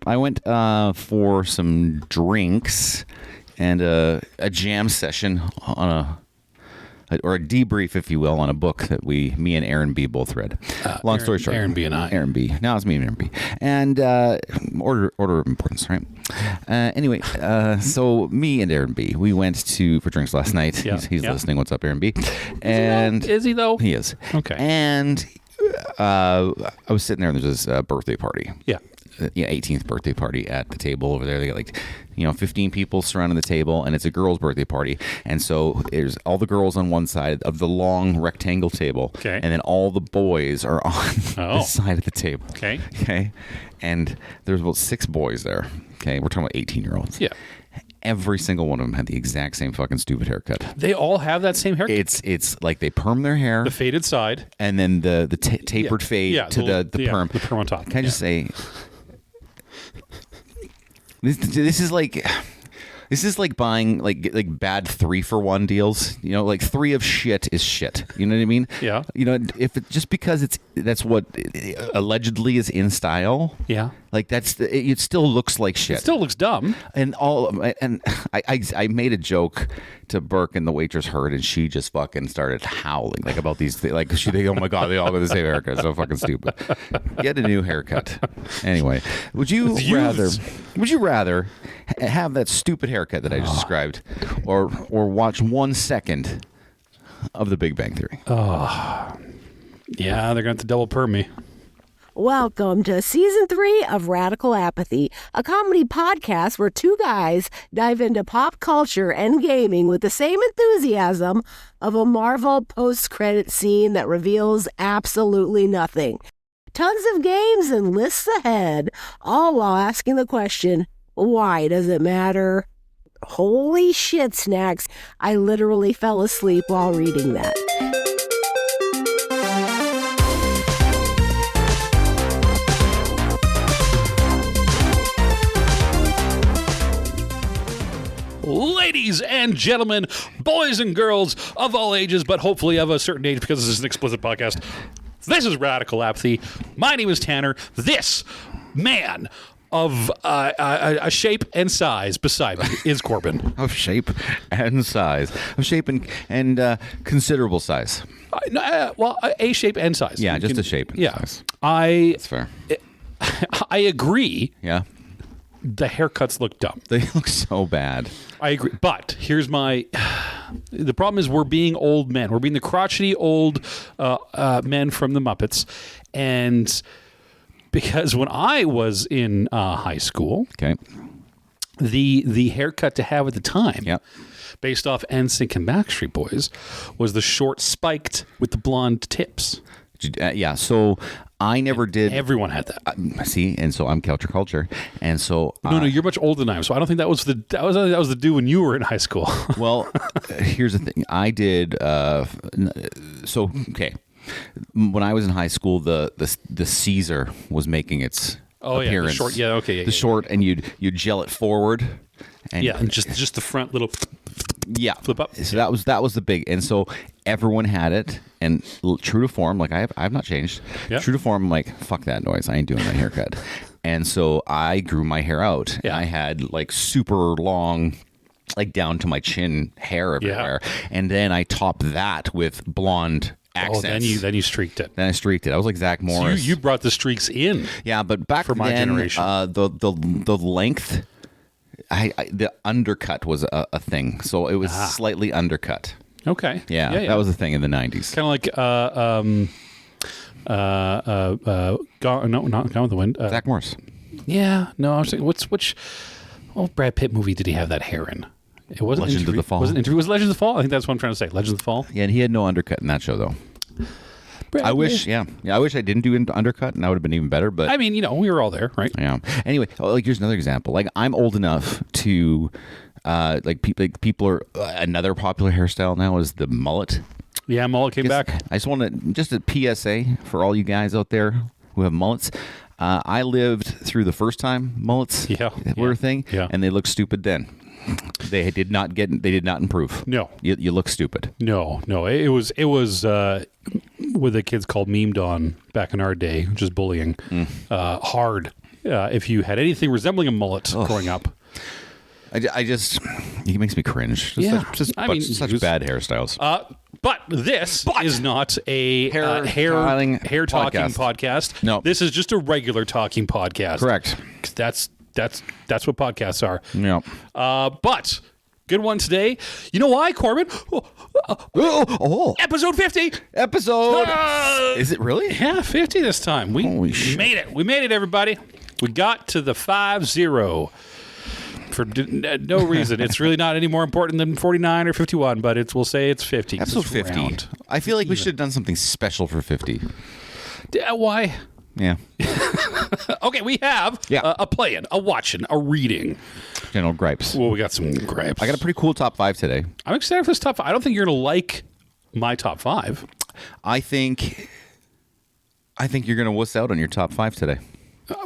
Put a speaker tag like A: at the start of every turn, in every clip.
A: I went for some drinks and a jam session on or a debrief, if you will, on a book that me and Aaron B. both read. Long story short.
B: Aaron B. and I.
A: Aaron B. Now it's me and Aaron B. And order of importance, right? Anyway, so me and Aaron B., we went for drinks last night.
B: Yeah.
A: He's listening. What's up, Aaron B.?
B: Is he though?
A: He is.
B: Okay.
A: And I was sitting there and there's this birthday party.
B: Yeah.
A: 18th birthday party at the table over there. They got 15 people surrounding the table, and it's a girl's birthday party. And so there's all the girls on one side of the long rectangle table,
B: okay,
A: and then all the boys are on this side of the table. Okay. And there's about 6 boys there. Okay, we're talking about 18-year-olds.
B: Yeah.
A: Every single one of them had the exact same fucking stupid haircut.
B: They all have that same haircut?
A: It's like they perm their hair.
B: The faded side.
A: And then the tapered fade to the perm.
B: The perm on top.
A: Can I just say... This is like buying like bad 3-for-1 deals. 3 of shit is shit. You know what I mean?
B: Yeah.
A: If just because that's what allegedly is in style.
B: Yeah.
A: Like it still looks like shit.
B: It still looks dumb.
A: And I made a joke to Burke, and the waitress heard, and she just fucking started howling about these things. Like she think, oh my god, they all got the same haircut. It's so fucking stupid. Get a new haircut. Anyway, would you rather have that stupid haircut that I just described, or watch 1 second of The Big Bang Theory?
B: Yeah, they're gonna have to double perm me.
C: Welcome to Season 3 of Radical Apathy, a comedy podcast where 2 guys dive into pop culture and gaming with the same enthusiasm of a Marvel post-credit scene that reveals absolutely nothing. Tons of games and lists ahead, all while asking the question, why does it matter? Holy shit, Snacks. I literally fell asleep while reading that.
B: Ladies and gentlemen, boys and girls of all ages, but hopefully of a certain age because this is an explicit podcast. This is Radical Apathy. My name is Tanner. This man of a shape and size beside me is Corbin.
A: Of shape and size. Of shape and considerable size.
B: A shape and size.
A: Yeah, just a shape and size.
B: That's
A: fair.
B: I agree.
A: Yeah.
B: The haircuts look dumb.
A: They look so bad.
B: I agree. But here's the problem is we're being old men. We're being the crotchety old men from the Muppets. And because when I was in high school,
A: okay,
B: the haircut to have at the time, based off NSYNC and Backstreet Boys, was the short spiked with the blonde tips.
A: Yeah, so I never did.
B: Everyone had that.
A: See, and so I'm counterculture, and so
B: no, you're much older than I am. So I don't think that was the do when you were in high school.
A: Well, here's the thing. I did. Okay, when I was in high school, the Caesar was making its appearance.
B: The short. Yeah, okay,
A: the short, and you'd gel it forward.
B: And just the front little.
A: Yeah,
B: flip up.
A: So that was the big, and so everyone had it, and true to form, like I've not changed.
B: Yep.
A: True to form, I'm like, fuck that noise, I ain't doing my haircut. And so I grew my hair out.
B: Yeah.
A: I had like super long, like down to my chin hair everywhere, and then I topped that with blonde accents.
B: Then you streaked it.
A: Then I streaked it. I was like Zach Morris.
B: So you brought the streaks in.
A: Yeah, but back
B: for my generation,
A: the length. The undercut was a thing, so it was slightly undercut.
B: Okay.
A: Yeah, that was a thing in the 90s.
B: Kind of like not Gone with the Wind.
A: Zach Morris.
B: Yeah, no, I was saying which Brad Pitt movie did he have that hair in? It wasn't
A: Legends of the Fall.
B: Was it Legends of the Fall? I think that's what I'm trying to say. Legends of the Fall.
A: Yeah, and he had no undercut in that show though. I wish I didn't do an undercut, and that would have been even better. But
B: I mean, we were all there, right?
A: Yeah. Anyway, like here's another example. Like I'm old enough to, people are another popular hairstyle now is the mullet.
B: Yeah, mullet came back.
A: I just want to just a PSA for all you guys out there who have mullets. I lived through the first time mullets were a thing, and they looked stupid then. They did not improve. No, you look stupid.
B: No. It was what the kids called memed on back in our day, just bullying. Hard. if you had anything resembling a mullet growing up.
A: I just, he makes me cringe. Just such bad hairstyles.
B: But this is not a hair talking podcast.
A: No,
B: this is just a regular talking podcast.
A: Correct.
B: That's what podcasts are.
A: Yeah.
B: But good one today. You know why, Corbin? Episode 50.
A: Is it really?
B: Yeah, 50 this time. We made it. We made it, everybody. We got to the 50. For no reason. It's really not any more important than 49 or 51, but we'll say it's 50.
A: Episode 50. Round. I feel like we should have done something special for 50.
B: Why?
A: Yeah.
B: Okay, we have a playing, a watching, a reading.
A: General gripes.
B: Well, we got some gripes.
A: I got a pretty cool top 5 today.
B: I'm excited for this top 5. I don't think you're going to like my top 5.
A: I think you're going to wuss out on your top 5 today.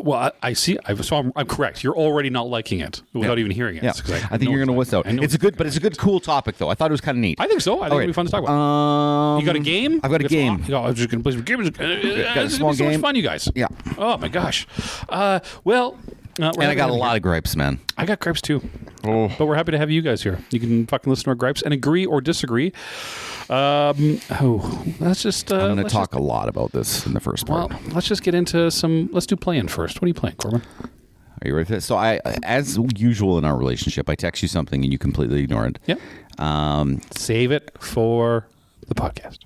B: Well, I see. So I'm correct. You're already not liking it without even hearing it.
A: Yeah. I think you're going to wuss out. It's a good, cool topic, though. I thought it was kind of neat.
B: I think so. I think it'd be fun to talk about. You got a game?
A: I've got a game.
B: I'm just going to play some games.
A: Got a small
B: so
A: game.
B: much fun, you guys.
A: Yeah.
B: Oh my gosh. And
A: I got a lot of gripes, man.
B: I got gripes too. But we're happy to have you guys here. You can fucking listen to our gripes and agree or disagree. Let's just.
A: I'm going to talk a lot about this in the first part.
B: Well, let's just get into some. Let's do playing first. What are you playing, Corbin?
A: Are you ready for this? So as usual in our relationship, I text you something and you completely ignore it.
B: Yeah. Save it for the podcast.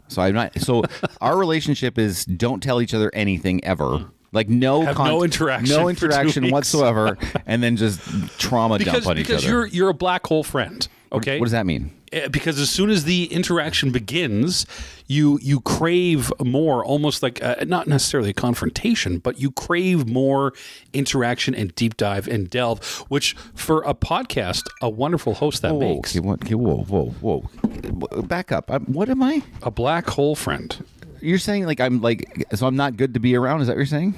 A: So our relationship is don't tell each other anything ever. Like no interaction whatsoever, and then just trauma dump on each other.
B: Because you're a black hole friend. Okay.
A: What does that mean?
B: Because as soon as the interaction begins, you crave more, almost like not necessarily a confrontation, but you crave more interaction and deep dive and delve, which for a podcast, a wonderful host that makes.
A: Okay, whoa. Back up. What am I?
B: A black hole friend.
A: You're saying so I'm not good to be around? Is that what you're saying?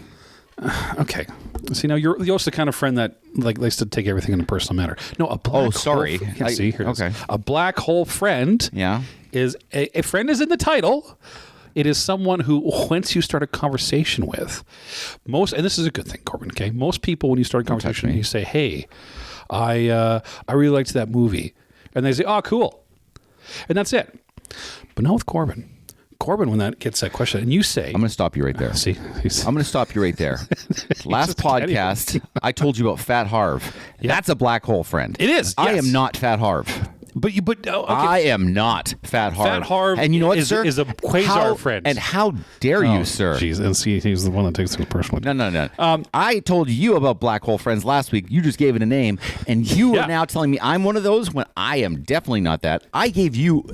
B: Okay. See, now you're also the kind of friend that likes to take everything in a personal manner. No, a black
A: sorry.
B: Hole, see, here
A: okay.
B: A black hole friend.
A: Yeah.
B: Is a friend is in the title. It is someone who, once you start a conversation with, and this is a good thing, Corbin. Okay, most people when you start a conversation, you say, "Hey, I really liked that movie," and they say, "Oh, cool," and that's it. But not with Corbin. Corbin, when that gets that question, and you say...
A: I'm going to stop you right there.
B: See?
A: I'm going to stop you right there. Last podcast, I told you about Fat Harv. Yeah. That's a black hole friend.
B: It is, yes.
A: I am not Fat Harv.
B: Okay.
A: I am not Fat Harv.
B: Fat Harv
A: and you know what, sir?
B: Is a quasar friend.
A: And how dare you, sir?
B: Jeez, and see, he's the one that takes things personally.
A: No. I told you about black hole friends last week. You just gave it a name, and you are now telling me I'm one of those when I am definitely not that. I gave you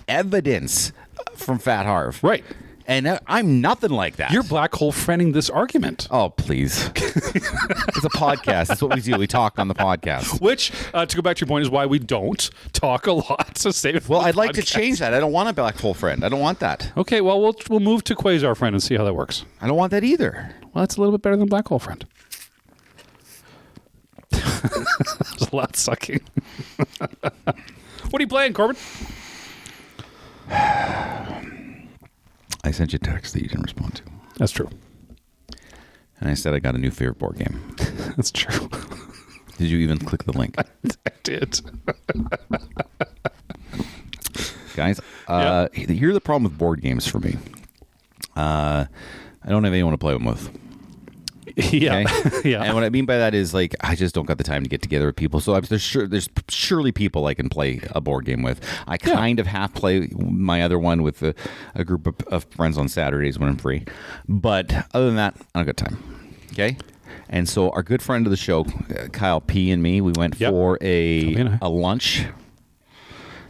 A: evidence from Fat Harv.
B: Right.
A: And I'm nothing like that.
B: You're black hole friending this argument.
A: Oh, please. It's a podcast. That's what we do. We talk on the podcast.
B: Which, to go back to your point, is why we don't talk a lot. So save it for
A: I'd like to change that. I don't want a black hole friend. I don't want that.
B: Okay, well, we'll move to quasar friend and see how that works.
A: I don't want that either.
B: Well, that's a little bit better than black hole friend. There's a lot sucking. What are you playing, Corbin?
A: I sent you a text that you didn't respond to.
B: That's true.
A: And I said I got a new favorite board game.
B: That's true.
A: Did you even click the link?
B: I did.
A: Guys, here's the problem with board games for me. I don't have anyone to play them with.
B: Yeah.
A: Okay?
B: Yeah.
A: And what I mean by that is, like, I just don't got the time to get together with people. So there's surely people I can play a board game with. I kind of half play my other one with a group of friends on Saturdays when I'm free. But other than that, I don't got time. Okay? And so our good friend of the show, Kyle P. and me, we went for a lunch.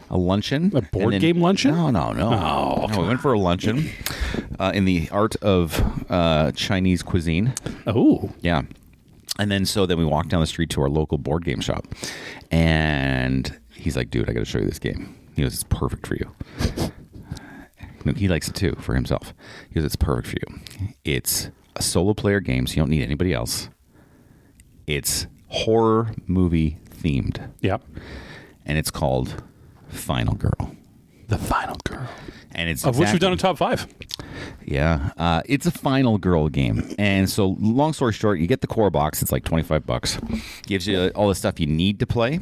A: A luncheon.
B: A board game luncheon?
A: No.
B: Oh, okay.
A: No, we went for a luncheon in the art of Chinese cuisine.
B: Oh.
A: Yeah. And then we walked down the street to our local board game shop. And he's like, dude, I got to show you this game. He goes, it's perfect for you. No, he likes it too, for himself. He goes, it's perfect for you. It's a solo player game, so you don't need anybody else. It's horror movie themed.
B: Yep.
A: And it's called Final Girl.
B: The Final Girl.
A: And it's
B: Of which we've done a top 5.
A: Yeah, it's a final girl game, and so long story short, you get the core box. It's like $25. Gives you all the stuff you need to play,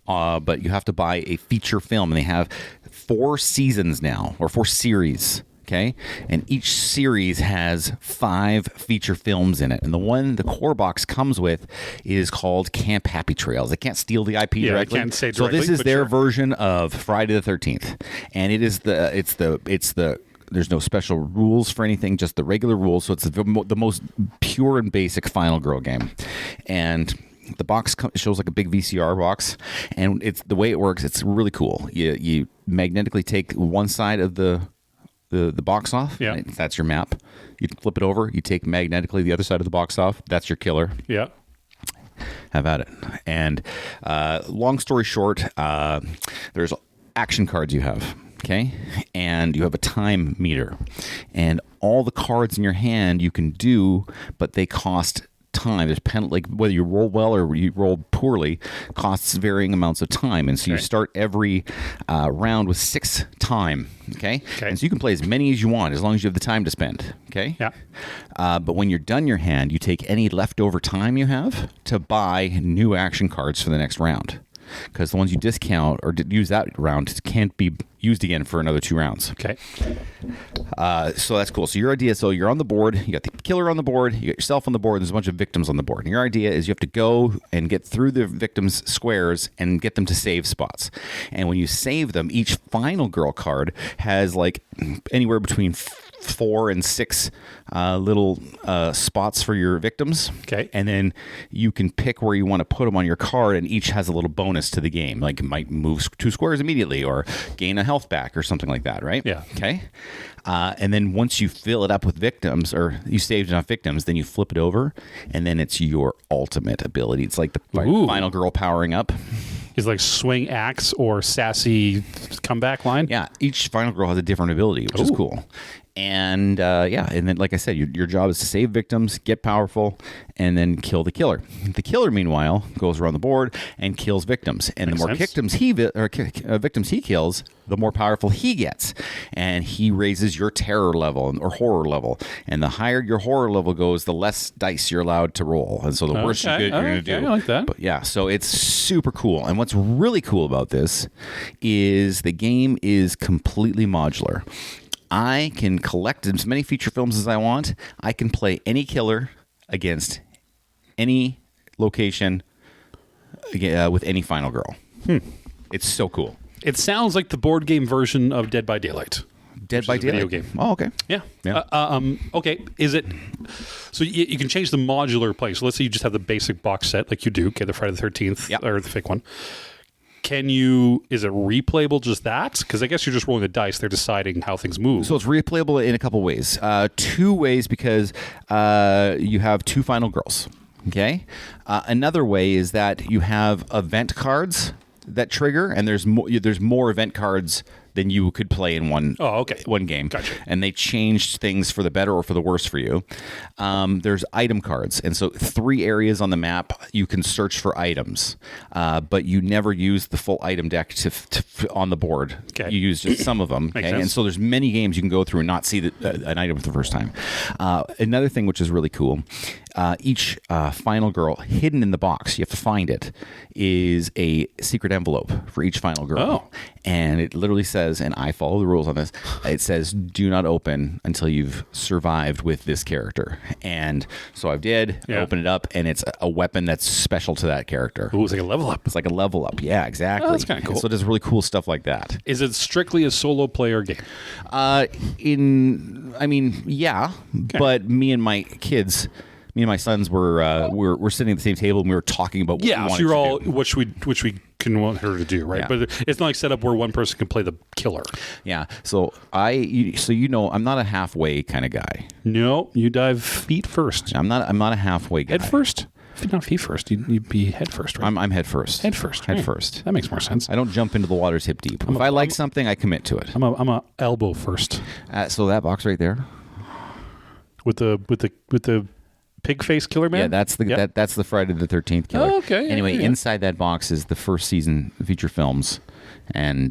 A: but you have to buy a feature film, and they have 4 seasons now, or 4 series. Okay, and each series has 5 feature films in it, and the one the core box comes with is called Camp Happy Trails. They can't steal the IP directly.
B: I can't say
A: so
B: directly,
A: this is
B: but
A: their
B: sure.
A: version of Friday the 13th, and it's the there's no special rules for anything, just the regular rules. So it's the most pure and basic final girl game, and the box shows like a big VCR box, and it's the way it works. It's really cool. You magnetically take one side of the box off.
B: Yeah.
A: That's your map. You flip it over. You take magnetically the other side of the box off. That's your killer.
B: Yeah.
A: Have at it. And long story short, there's action cards you have. Okay. And you have a time meter. And all the cards in your hand you can do, but they cost time. There's like whether you roll well or you roll poorly, costs varying amounts of time, and so you start every round with 6 time. Okay, and so you can play as many as you want as long as you have the time to spend. Okay,
B: Yeah.
A: but when you're done your hand, you take any leftover time you have to buy new action cards for the next round, because the ones you discount or use that round can't be used again for another 2 rounds.
B: Okay.
A: So that's cool. So your idea, so you're on the board, you got the killer on the board, you got yourself on the board, there's a bunch of victims on the board. And your idea is you have to go and get through the victims' squares and get them to save spots. And when you save them, each final girl card has like anywhere between 4 and 6 little spots for your victims.
B: Okay.
A: And then you can pick where you want to put them on your card, and each has a little bonus to the game. Like it might move 2 squares immediately or gain a health back or something like that, right?
B: Yeah.
A: Okay. And then once you fill it up with victims, or you saved enough victims, then you flip it over, and then it's your ultimate ability. It's like the final girl powering up.
B: Is like swing axe or sassy comeback line?
A: Yeah, each final girl has a different ability, which is cool. And and then like I said, your job is to save victims, get powerful, and then kill the killer. The killer, meanwhile, goes around the board and kills victims. And the more victims he kills, the more powerful he gets. And he raises your terror level or horror level. And the higher your horror level goes, the less dice you're allowed to roll. And so the worse you're going to do.
B: I like that.
A: But yeah, so it's super cool. And what's really cool about this is the game is completely modular. I can collect as many feature films as I want. I can play any killer against any location with any final girl. It's so cool.
B: It sounds like the board game version of Dead by Daylight.
A: Dead by Daylight?
B: Video game.
A: Oh, okay.
B: Yeah.
A: Yeah.
B: Okay. Is it... So you can change the modular play. So let's say you just have the basic box set like you do. Okay, the Friday the 13th or the fake one. Is it replayable just that? Because I guess you're just rolling the dice. They're deciding how things move.
A: So it's replayable in a couple ways. 2 ways because you have 2 final girls. Okay. Another way is that you have event cards that trigger, and there's more event cards than you could play in one game.
B: Gotcha.
A: And they changed things for the better or for the worse for you. There's item cards. And so 3 areas on the map you can search for items, but you never use the full item deck on the board.
B: Okay.
A: You use just some of them. Okay? And so there's many games you can go through and not see an item for the first time. Another thing which is really cool, each final girl hidden in the box, you have to find it, is a secret envelope for each final girl.
B: Oh.
A: And it literally says, and I follow the rules on this, it says, do not open until you've survived with this character. And so I did. I opened it up, and it's a weapon that's special to that character.
B: Ooh, it's like a level up.
A: It's like a level up. Yeah, exactly.
B: Oh, that's kind of cool.
A: So there's really cool stuff like that.
B: Is it strictly a solo player game?
A: Yeah. Okay. But me and my sons were sitting at the same table, and we were talking about what we wanted
B: so you're all
A: to do.
B: which we can want her to do, right?
A: Yeah.
B: But it's not like set up where one person can play the killer.
A: Yeah. So I'm not a halfway kind of guy.
B: No, you dive feet first.
A: I'm not a halfway guy.
B: Head first? Not feet first. You'd be head first, right?
A: I'm head first.
B: Head first.
A: Head
B: right.
A: first.
B: That makes more sense.
A: I don't jump into the waters hip deep. If I like something, I commit to it.
B: I'm a elbow first.
A: So that box right there,
B: with the pig face killer man.
A: Yeah, that's the Friday the 13th killer.
B: Oh, okay.
A: Anyway, inside that box is the first season feature films. and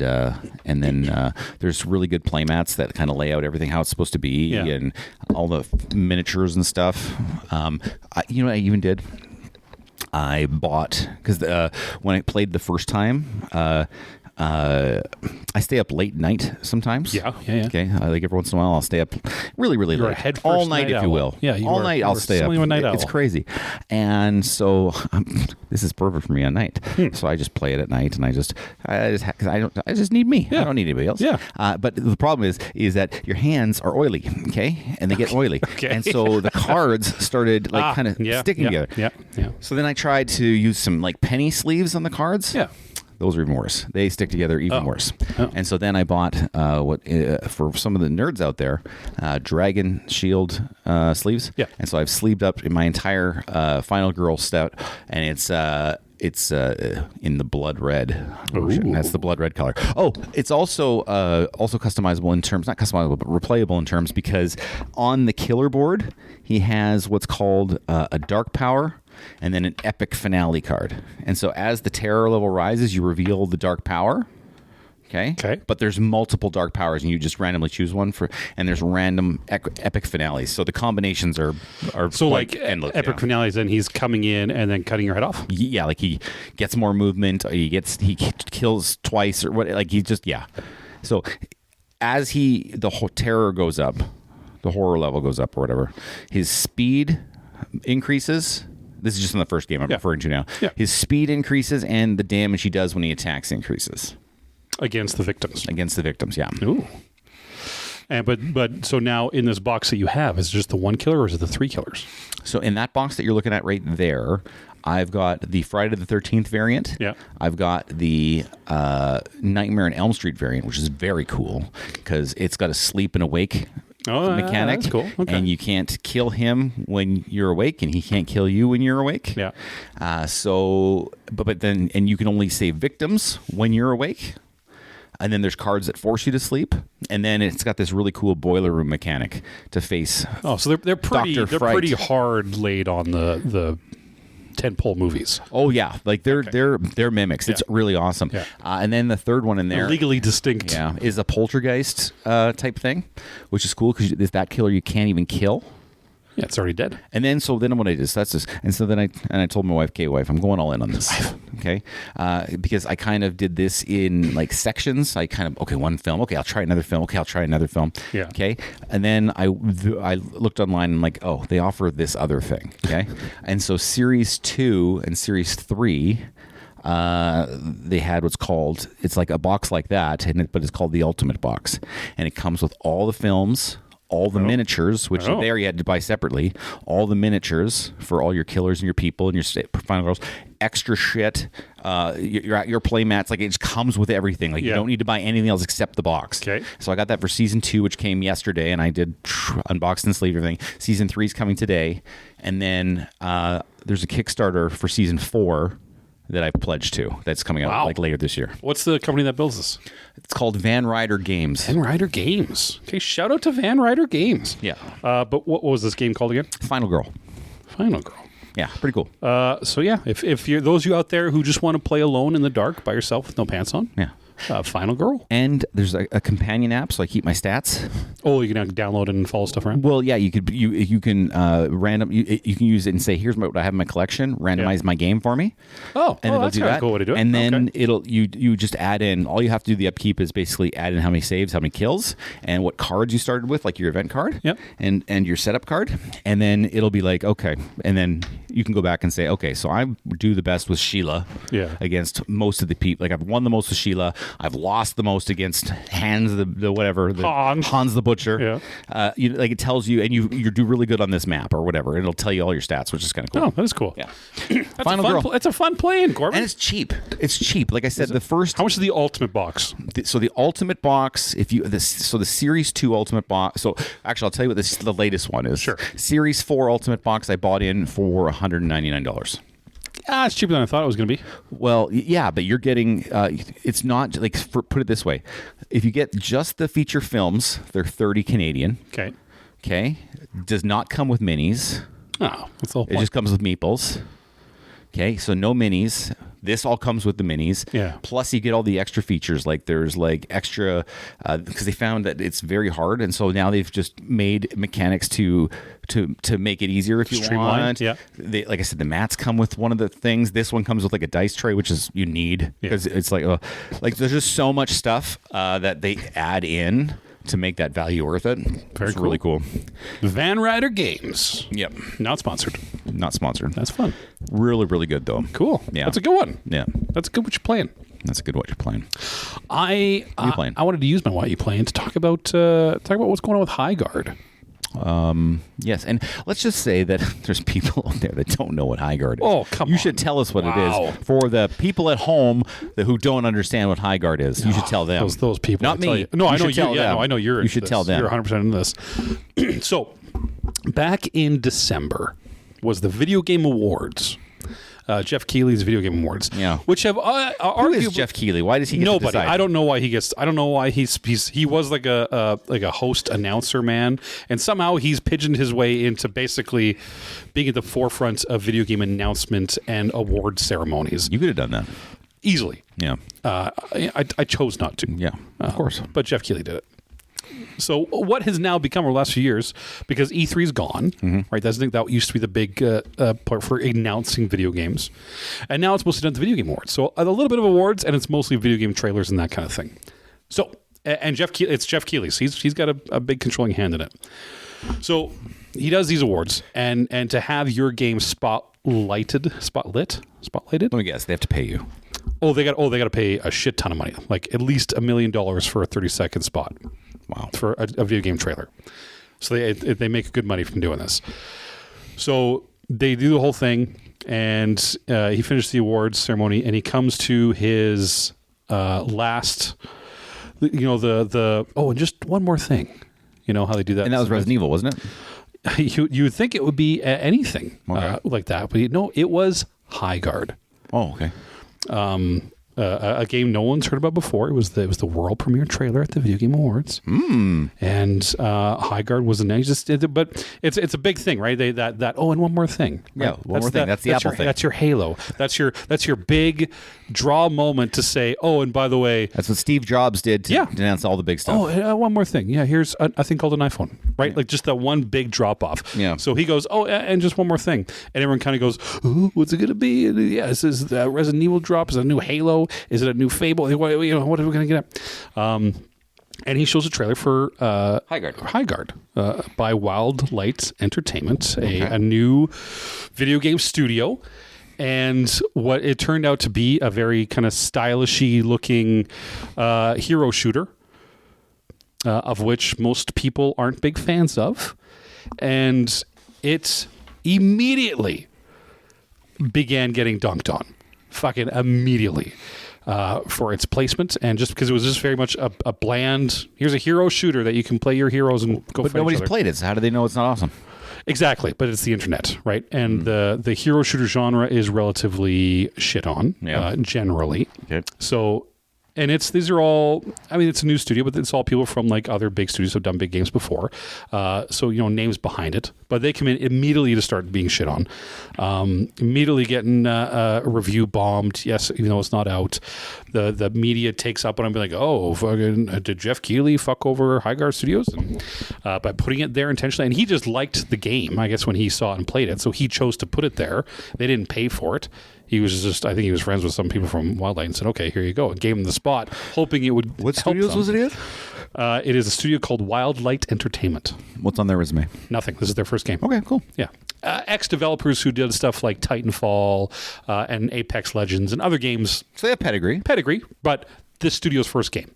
A: then there's really good play mats that kind of lay out everything how it's supposed to be, and all the miniatures and stuff. You know what I even did? I bought, because when I played the first time, I stay up late night sometimes.
B: Yeah.
A: Okay, like every once in a while, I'll stay up really late, all night, if you will.
B: Yeah,
A: all night I'll stay up. It's crazy, and so this is perfect for me at night. So I just play it at night, and I just because I just need me. I don't need anybody else.
B: Yeah.
A: But the problem is that your hands are oily, okay, and they get oily, and so the cards started kind of sticking together.
B: Yeah.
A: So then I tried to use some like penny sleeves on the cards.
B: Yeah.
A: Those are even worse. They stick together even worse.
B: Oh.
A: And so then I bought for some of the nerds out there, Dragon Shield sleeves.
B: Yeah.
A: And so I've sleeved up in my entire Final Girl stout, and it's in the blood red. Oh, shit. That's the blood red color. Oh, it's also customizable in terms, not customizable, but replayable in terms, because on the killer board he has what's called a dark power, and then an epic finale card. And so as the terror level rises, you reveal the dark power. Okay. But there's multiple dark powers, and you just randomly choose one and there's random epic finales. So the combinations are
B: so like
A: endless.
B: Epic finales, and he's coming in and then cutting your head off.
A: Yeah, like he gets more movement. He kills twice, or what? Like he just So as the whole terror goes up, the horror level goes up, or whatever, his speed increases. This is just in the first game I'm referring to now.
B: Yeah.
A: His speed increases, and the damage he does when he attacks increases.
B: Against the victims.
A: Yeah.
B: Ooh. And but so now in this box that you have, is it just the one killer, or is it the three killers?
A: So in that box that you're looking at right there, I've got the Friday the 13th variant.
B: Yeah.
A: I've got the Nightmare on Elm Street variant, which is very cool because it's got a sleep and awake mechanic.
B: That's cool. Okay.
A: And you can't kill him when you're awake, and he can't kill you when you're awake.
B: Yeah.
A: But then you can only save victims when you're awake. And then there's cards that force you to sleep, and then it's got this really cool boiler room mechanic to face.
B: Oh, so they're pretty hard laid on the tentpole movies.
A: Oh yeah, like they're mimics. It's really awesome.
B: Yeah.
A: And then the third one in there,
B: legally distinct.
A: Yeah, is a poltergeist type thing, which is cool because it's that killer you can't even kill.
B: Yeah, it's already dead.
A: And then what I did, so that's this. And so then I told my wife, "Okay, wife, I'm going all in on this." Okay, because I kind of did this in like sections. I kind of one film. Okay, I'll try another film. Okay, I'll try another film.
B: Yeah.
A: Okay, and then I looked online and like, oh, they offer this other thing. Okay, and so series 2 and series 3. They had what's called, it's like a box like that, but it's called the Ultimate Box, and it comes with all the films, all the miniatures, which there you had to buy separately, all the miniatures for all your killers and your people and your final girls, extra shit, your play mats, like it just comes with everything. Like you don't need to buy anything else except the box.
B: Okay.
A: So I got that for season 2, which came yesterday, and I did unboxed and sleeved everything. Season 3 is coming today, and then there's a Kickstarter for season 4 that I've pledged to. That's coming out like later this year.
B: What's the company that builds this?
A: It's called Van Ryder Games.
B: Van Ryder Games. Okay, shout out to Van Ryder Games.
A: Yeah.
B: But what was this game called again?
A: Final Girl.
B: Final Girl.
A: Yeah, pretty cool.
B: So yeah, if you're those of you out there who just want to play alone in the dark by yourself with no pants on,
A: yeah.
B: Final Girl.
A: And there's a companion app, so I keep my stats.
B: Oh, you can download it and follow stuff around?
A: Well, yeah, you can you can use it and say, here's what I have in my collection, randomize my game for me.
B: Oh,
A: and
B: that's kind of cool way to do it.
A: And then you just add in, all you have to do the upkeep is basically add in how many saves, how many kills, and what cards you started with, like your event card, and your setup card. And then it'll be like, okay, and then you can go back and say, okay, so I do the best with Sheila against most of the people. Like I've won the most with Sheila. I've lost the most against Hans Hans the Butcher.
B: Yeah.
A: Like it tells you, and you do really good on this map or whatever. It'll tell you all your stats, which is kind of cool.
B: Oh, that is cool.
A: Yeah.
B: Final Girl. It's a fun play-in, Corbin.
A: And it's cheap. It's cheap. Like I said, the first.
B: How much is the Ultimate Box?
A: So the Ultimate Box, the Series 2 Ultimate Box. So actually, I'll tell you what the latest one is.
B: Sure.
A: Series 4 Ultimate Box I bought in for $199.
B: It's cheaper than I thought it was going to be.
A: Well, yeah, but you're getting, it's not, like, put it this way. If you get just the feature films, they're $30 Canadian. Okay. Does not come with minis.
B: Oh, that's the whole point.
A: It just comes with meeples. Okay, so no minis. This all comes with the minis.
B: Yeah.
A: Plus, you get all the extra features. Like there's like extra because they found that it's very hard, and so now they've just made mechanics to make it easier if you
B: Streamlined,
A: want.
B: yeah.
A: They, like I said, the mats come with one of the things. This one comes with like a dice tray, which is you need because it's like there's just so much stuff that they add in to make that value worth it.
B: Very
A: it's
B: cool.
A: really cool.
B: Van Ryder Games.
A: Yep.
B: Not sponsored.
A: Not sponsored.
B: That's fun.
A: Really, really good though.
B: Cool.
A: Yeah.
B: That's a good one.
A: Yeah.
B: That's good what you're playing.
A: That's a good what you're playing.
B: I wanted to use my what you playing to talk about what's going on with High Guard.
A: Yes, and let's just say that there's people out there that don't know what High Guard is.
B: Oh, come on.
A: You should tell us what it
B: Wow.
A: is. For the people at home who don't understand what High Guard is, you should tell them.
B: Those people.
A: Not
B: I tell
A: me.
B: you. No,
A: You
B: I know
A: should
B: you.
A: tell
B: Yeah,
A: them.
B: no, I know you're.
A: You
B: into
A: should
B: this.
A: tell them.
B: You're 100% in this. So, back in December was the Video Game Awards. Jeff Keighley's Video Game Awards.
A: Yeah.
B: Which have
A: Who
B: arguably
A: is Jeff Keighley? Why does he get
B: nobody.
A: to decide?
B: I don't know why he gets. I don't know why he was like a host announcer man, and somehow he's pigeoned his way into basically being at the forefront of video game announcement and award ceremonies.
A: You could have done that.
B: Easily.
A: Yeah.
B: I chose not to.
A: Yeah. Of course.
B: But Jeff Keighley did it. So what has now become over the last few years, because E3 is gone, right? That used to be the big part for announcing video games, and now it's mostly done at the Video Game Awards. So a little bit of awards, and it's mostly video game trailers and that kind of thing. So and it's Jeff Keighley, so he's got a big controlling hand in it. So he does these awards, and to have your game spotlighted.
A: Let me guess. They have to pay you.
B: They got to pay a shit ton of money, like at least $1 million for a 30-second spot.
A: Wow.
B: For a video game trailer. So they make good money from doing this. So they do the whole thing, and he finished the awards ceremony, and he comes to his last, and just one more thing. You know how they do that?
A: And that was Resident Evil, wasn't it?
B: You would think it would be anything
A: Okay.
B: like that, but no, it was High Guard.
A: Oh, okay.
B: A game no one's heard about before. It was the world premiere trailer at the Video Game Awards, and High Guard was announced. But it's a big thing, right? And one more thing. Right?
A: Yeah, one more thing. That's the Apple thing.
B: That's your Halo. That's your big draw moment to say, oh, and by the way,
A: That's what Steve Jobs did to announce all the big stuff.
B: oh, one more thing. Yeah, here's a thing called an iPhone, right? Yeah. Like just that one big drop off.
A: Yeah.
B: So he goes, oh, and just one more thing, and everyone kind of goes, ooh, what's it going to be? And this is the Resident Evil drop. Is it a new Halo? Is it a new Fable? What are we going to get at? And he shows a trailer for
A: High
B: Guard by Wild Light Entertainment, a new video game studio. And what it turned out to be a very kind of stylish-y looking hero shooter, of which most people aren't big fans of. And it immediately began getting dunked on. Fucking immediately. For its placement, and just because it was just very much a bland, here's a hero shooter that you can play your heroes and go
A: But
B: fight
A: nobody's
B: each other.
A: played it, so how do they know it's not awesome?
B: Exactly, but it's the internet, right? And the hero shooter genre is relatively shit on, generally.
A: Okay.
B: So, and these are all, I mean, it's a new studio, but it's all people from like other big studios who've done big games before. So, names behind it, but they come in immediately to start being shit on. Immediately getting a review bombed. Yes, even though it's not out. The media takes up and I'm like, oh, fucking, did Jeff Keighley fuck over High Guard Studios? And, by putting it there intentionally. And he just liked the game, I guess, when he saw it and played it. So he chose to put it there. They didn't pay for it. He was just, I think he was friends with some people from Wildlight and said, okay, here you go. And gave him the spot, hoping it would
A: What
B: help
A: studios
B: them.
A: was it in?
B: It is a studio called Wildlight Entertainment.
A: What's on their resume?
B: Nothing. This is their first game.
A: Okay, cool.
B: Yeah. Ex-developers who did stuff like Titanfall and Apex Legends and other games.
A: So they have pedigree.
B: But this studio's first game.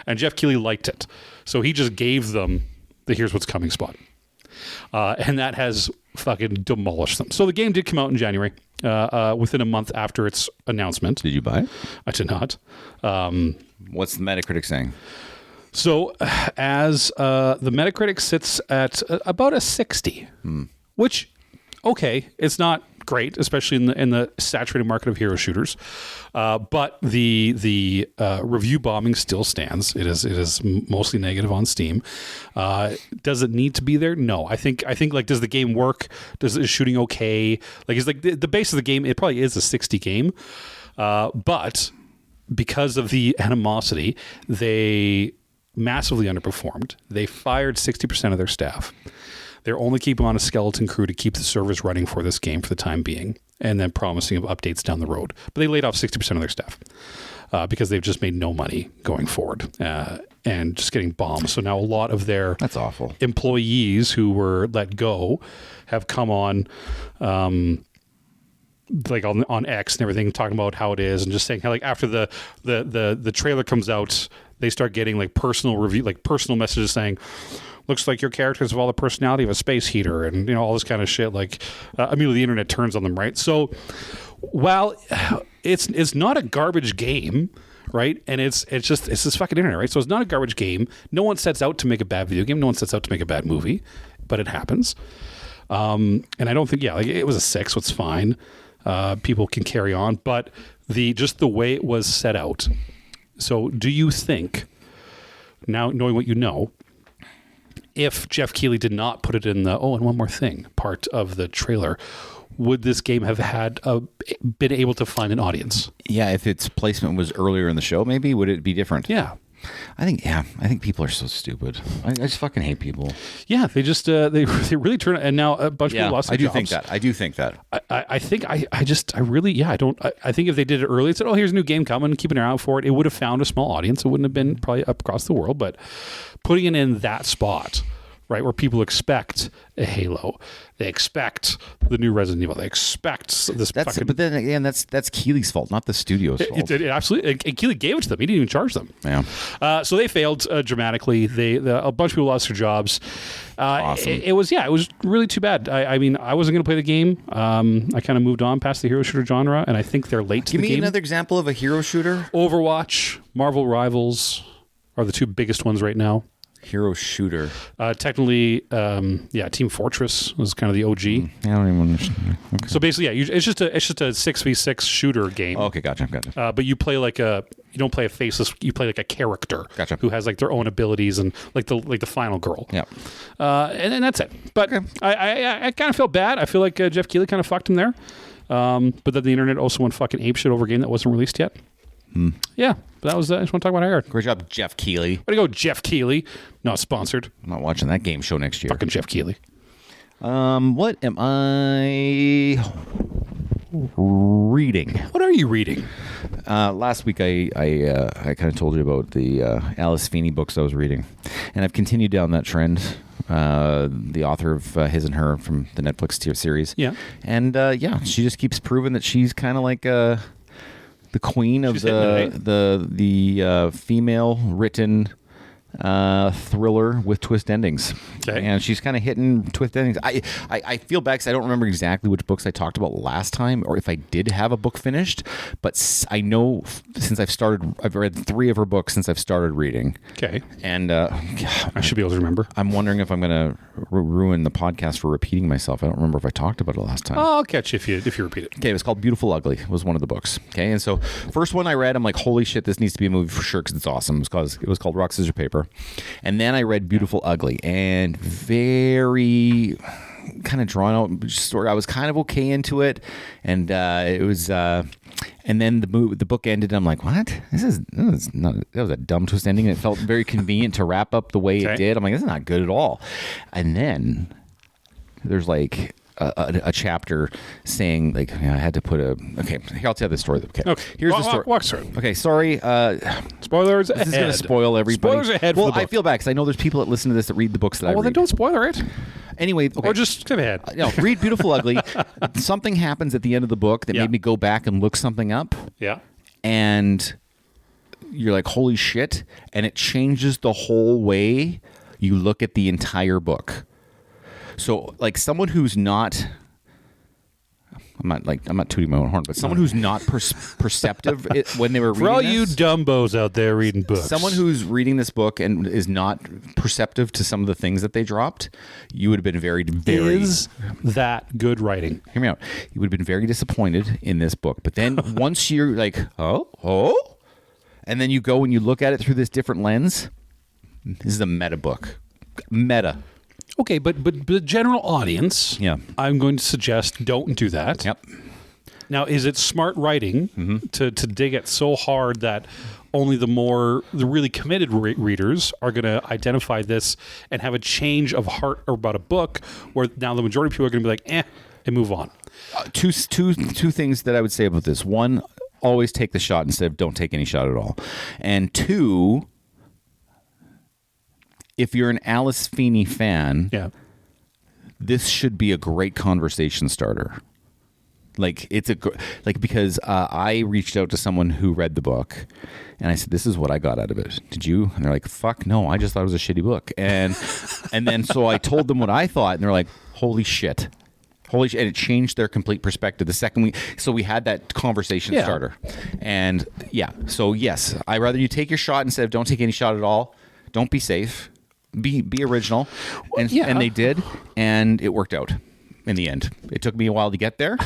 B: And Jeff Keighley liked it. So he just gave them the Here's What's Coming spot. And that has fucking demolished them. So the game did come out in January, within a month after its announcement.
A: Did you buy it?
B: I did not.
A: What's the Metacritic saying?
B: So as the Metacritic sits at about a 60, which, okay, it's not great, especially in the saturated market of hero shooters. But the review bombing still stands. It is mostly negative on Steam. Does it need to be there? No. I think like, does the game work? Is shooting okay? Like, is like the base of the game, it probably is a 60 game. But because of the animosity, they massively underperformed. They fired 60% of their staff. They're only keeping on a skeleton crew to keep the servers running for this game for the time being, and then promising of updates down the road. But they laid off 60% of their staff because they've just made no money going forward and just getting bombed. So now a lot of their
A: That's awful.
B: employees who were let go have come on like on X and everything, talking about how it is and just saying how, like, after the trailer comes out, they start getting like personal review, like personal messages saying, looks like your characters have all the personality of a space heater, and all this kind of shit. Like, immediately the internet turns on them, right? So while it's not a garbage game, right? And it's this fucking internet, right? So it's not a garbage game. No one sets out to make a bad video game. No one sets out to make a bad movie, but it happens. And I don't think, like, it was a 6, so it's fine. People can carry on, but the way it was set out. So do you think, now knowing what you know, if Jeff Keighley did not put it in the and one more thing part of the trailer, would this game have been able to find an audience?
A: Yeah, if its placement was earlier in the show, maybe would it be different?
B: Yeah.
A: I think people are so stupid. I just fucking hate people.
B: Yeah, they just they really turn, and now a bunch of people lost their jobs.
A: I do think that.
B: I think I think if they did it early and said, here's a new game coming, keep an eye out for it, it would have found a small audience. It wouldn't have been probably up across the world, but putting it in that spot, right, where people expect a Halo, they expect the new Resident Evil, they expect this.
A: But then again, that's Keighley's fault, not the studio's fault.
B: It absolutely. And Keighley gave it to them. He didn't even charge them.
A: Yeah.
B: So they failed dramatically. A bunch of people lost their jobs.
A: Awesome.
B: It was really too bad. I mean, I wasn't going to play the game. I kind of moved on past the hero shooter genre, and I think they're late to the game.
A: Give me another example of a hero shooter.
B: Overwatch, Marvel Rivals are the two biggest ones right now.
A: Hero shooter.
B: Technically, Team Fortress was kind of the OG.
A: I don't even understand. Okay.
B: So basically, it's just a 6v6 shooter game.
A: Okay, gotcha.
B: But you play you don't play a faceless. You play like a character.
A: Gotcha.
B: Who has like their own abilities and like the final girl.
A: Yeah.
B: And then that's it. But okay. I kind of feel bad. I feel like Jeff Keighley kind of fucked him there. But then the internet also went fucking apeshit over a game that wasn't released yet. Yeah, but that was. I just want to talk about how I heard.
A: Great job, Jeff Keighley.
B: Way to go, Jeff Keighley. Not sponsored.
A: I'm not watching that game show next year.
B: Fucking Jeff Keighley.
A: What am I reading?
B: What are you reading?
A: Last week I kind of told you about the Alice Feeney books I was reading, and I've continued down that trend. The author of His and Her from the Netflix series.
B: Yeah.
A: And she just keeps proving that she's kind of like the queen of the female written thriller with twist endings.
B: Okay.
A: And she's kind of hitting twist endings. I feel bad because I don't remember exactly which books I talked about last time, or if I did have a book finished. But I know since I've read 3 of her books since I've started reading.
B: Okay.
A: And
B: I should be able to remember.
A: I'm wondering if I'm going to ruin the podcast for repeating myself. I don't remember if I talked about it last time.
B: I'll catch you if you repeat it.
A: Okay, it was called Beautiful Ugly. It was one of the books. Okay, and so first one I read, I'm like, holy shit, this needs to be a movie for sure because it's awesome. It was called Rock, Scissors, Paper. And then I read Beautiful Ugly, and very kind of drawn out story. I was kind of okay into it, and it was. And then the book ended, and I'm like, what? That was a dumb twist ending, and it felt very convenient to wrap up the way it did. I'm like, this is not good at all. And then there's like a chapter saying like, I had to put okay, here, I'll tell this story. Okay. Here's the story.
B: Walk through.
A: Okay, sorry.
B: Spoilers ahead.
A: This is going to spoil everybody.
B: Spoilers ahead for the book.
A: I feel bad because I know there's people that listen to this that read the books that I read.
B: Well, then don't spoiler it.
A: Anyway, okay.
B: Or just skip ahead.
A: Read Beautiful Ugly. Something happens at the end of the book that made me go back and look something up.
B: Yeah.
A: And you're like, holy shit. And it changes the whole way you look at the entire book. So, like, someone who's not... I'm not tooting my own horn, but someone who's not perceptive when they were reading
B: For all
A: this,
B: you dumbos out there reading books.
A: someone who's reading this book and is not perceptive to some of the things that they dropped, you would have been very, very...
B: Is that good writing?
A: Hear me out. You would have been very disappointed in this book. But then once you're like, oh, and then you go and you look at it through this different lens, this is a meta book. Meta.
B: Okay, but the general audience,
A: Yeah.
B: I'm going to suggest don't do that.
A: Yep.
B: Now, is it smart writing to dig it so hard that only the really committed readers are going to identify this and have a change of heart about a book, where now the majority of people are going to be like, and move on?
A: Two things that I would say about this. One, always take the shot instead of don't take any shot at all. And two, if you're an Alice Feeney fan, this should be a great conversation starter. Like because I reached out to someone who read the book, and I said, "This is what I got out of it. Did you?" And they're like, "Fuck no, I just thought it was a shitty book." And then so I told them what I thought, and they're like, "Holy shit." And it changed their complete perspective the second week. So we had that conversation starter. And so yes, I'd rather you take your shot instead of don't take any shot at all. Don't be safe. Be original. And they did, and it worked out in the end. It took me a while to get there,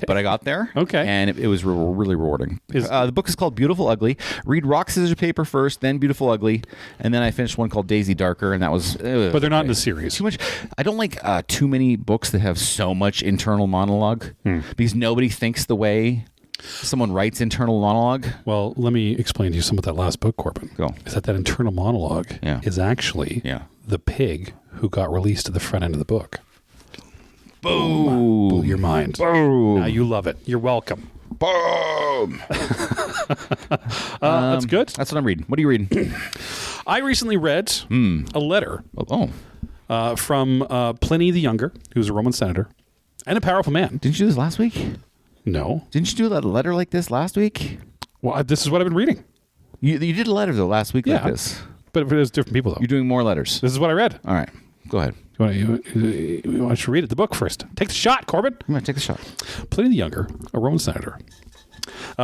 A: but I got there.
B: Okay.
A: And it was really rewarding. The book is called Beautiful Ugly. Read Rock, Scissors, Paper first, then Beautiful Ugly, and then I finished one called Daisy Darker, and that was...
B: but they're not in the series.
A: Too much. I don't like too many books that have so much internal monologue, because nobody thinks the way someone writes internal monologue.
B: Well, let me explain to you some of that last book, Corbin.
A: Go.
B: Is that internal monologue is actually the pig who got released at the front end of the book.
A: Boom.
B: Blew your mind.
A: Boom.
B: Now you love it. You're welcome.
A: Boom.
B: That's good.
A: That's what I'm reading. What are you reading?
B: I recently read a letter from Pliny the Younger, who's a Roman senator and a powerful man.
A: Didn't you do this last week?
B: No.
A: Didn't you do a letter like this last week?
B: Well, this is what I've been reading.
A: You did a letter, though, last week like this.
B: But it was different people, though.
A: You're doing more letters.
B: This is what I read.
A: All right. Go ahead.
B: You want to read it, the book first. Take the shot, Corbin.
A: I'm going to take the shot.
B: Pliny the Younger, a Roman senator.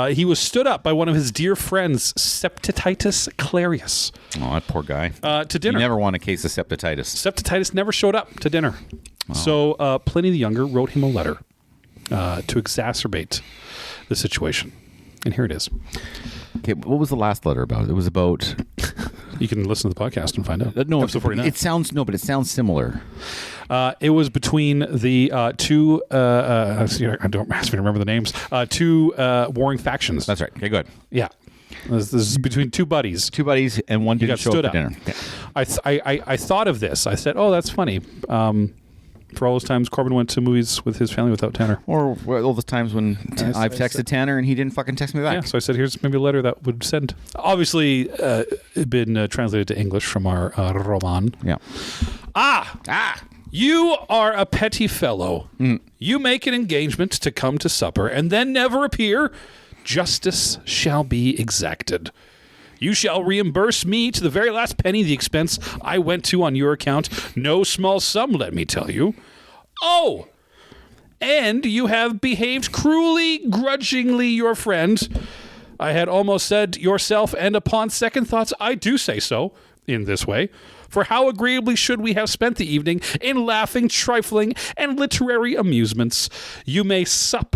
B: He was stood up by one of his dear friends, Septitius Clarius.
A: Oh, that poor guy.
B: To dinner.
A: You never want a case of septititis.
B: Septitius never showed up to dinner. Oh. So Pliny the Younger wrote him a letter to exacerbate the situation. And here it is.
A: Okay, what was the last letter about? It was about...
B: You can listen to the podcast and find out.
A: No,
B: Episode 49.
A: it sounds similar.
B: It was between the two, I don't ask me to remember the names, two warring factions.
A: That's right. Okay, good.
B: Yeah. This is between two buddies.
A: Two buddies, and one didn't show up to dinner.
B: Yeah. I thought of this. I said, oh, that's funny. For all those times Corbin went to movies with his family without Tanner.
A: Or all those times when I've texted Tanner and he didn't fucking text me back.
B: Yeah, so I said, here's maybe a letter that would send. Obviously, it'd been translated to English from our roman.
A: Yeah.
B: You are a petty fellow. You make an engagement to come to supper and then never appear. Justice shall be exacted. You shall reimburse me to the very last penny the expense I went to on your account. No small sum, let me tell you. Oh, and you have behaved cruelly, grudgingly, your friend. I had almost said yourself, and upon second thoughts, I do say so in this way. For how agreeably should we have spent the evening in laughing, trifling, and literary amusements. You may sup,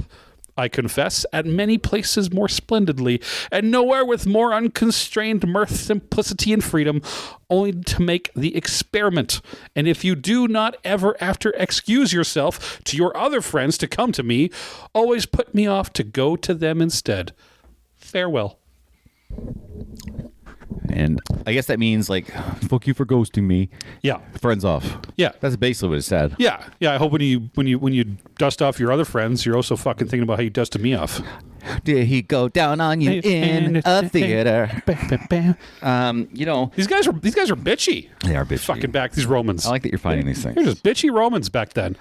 B: I confess, at many places more splendidly, and nowhere with more unconstrained mirth, simplicity, and freedom, only to make the experiment. And if you do not ever after excuse yourself to your other friends to come to me, always put me off to go to them instead. Farewell.
A: And I guess that means like, fuck you for ghosting me.
B: Yeah.
A: Friends off.
B: Yeah.
A: That's basically what it said.
B: Yeah. Yeah. I hope when you dust off your other friends, you're also fucking thinking about how you dusted me off.
A: Did he go down on you in a theater? You know,
B: these guys are bitchy.
A: They are bitchy.
B: Fucking back these Romans.
A: I like that you're finding these things.
B: They're just bitchy Romans back then.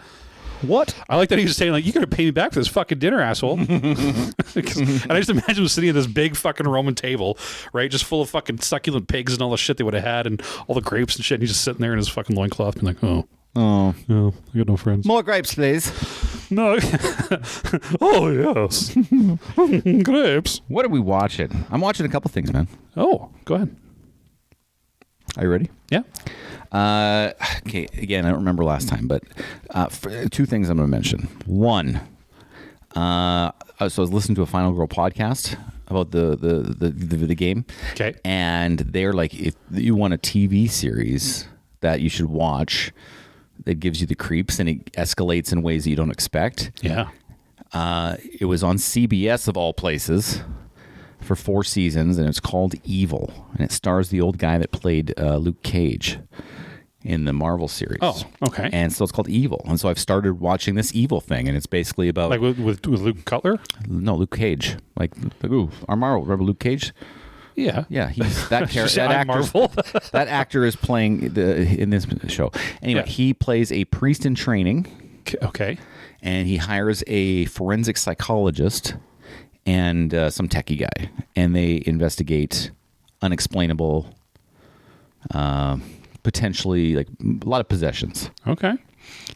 A: What?
B: I like that he was saying, like, you could have paid me back for this fucking dinner, asshole. And I just imagine him sitting at this big fucking Roman table, right? Just full of fucking succulent pigs and all the shit they would have had and all the grapes and shit. And he's just sitting there in his fucking loincloth being like, I got no friends.
A: More grapes, please.
B: No. Oh, yes. Grapes.
A: What are we watching? I'm watching a couple things, man.
B: Oh, go ahead.
A: Are you ready?
B: Yeah.
A: Okay, again, I don't remember last time, but two things I'm going to mention. One, so I was listening to a Final Girl podcast about the game.
B: Okay.
A: And they're like, if you want a TV series that you should watch that gives you the creeps and it escalates in ways that you don't expect.
B: Yeah.
A: It was on CBS of all places for 4 seasons, and it's called Evil, and it stars the old guy that played Luke Cage in the Marvel series.
B: Oh, okay.
A: And so it's called Evil, and so I've started watching this Evil thing, and it's basically about
B: Like with Luke Cutler?
A: no Luke Cage, like our Marvel. Remember Luke Cage?
B: Yeah.
A: Yeah, he's that character.
B: That
A: That
B: Marvel.
A: that actor is playing in this show. Anyway,
B: Yeah.
A: he plays a priest in training,
B: Okay.
A: and he hires a forensic psychologist and some techie guy, and they investigate unexplainable, potentially like a lot of possessions.
B: Okay.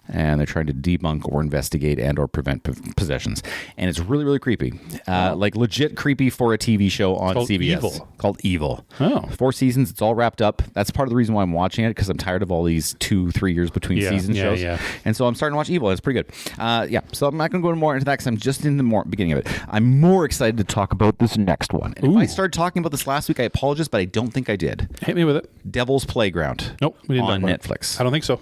A: And they're trying to debunk or investigate and or prevent possessions, and it's really really creepy, like legit creepy for a TV show on
B: Called
A: CBS.
B: Evil.
A: Called Evil.
B: Oh.
A: 4 seasons. It's all wrapped up. That's part of the reason why I'm watching it, because I'm tired of all these 2-3 years between season shows.
B: Yeah.
A: And so I'm starting to watch Evil. It's pretty good. Yeah. So I'm not going to go more into that because I'm just in the beginning of it. I'm more excited to talk about this next one. And if I started talking about this last week, I apologize, but I don't think I did.
B: Hit me with it.
A: Devil's Playground.
B: Nope. We didn't
A: on
B: talk about it.
A: Netflix.
B: I don't think so.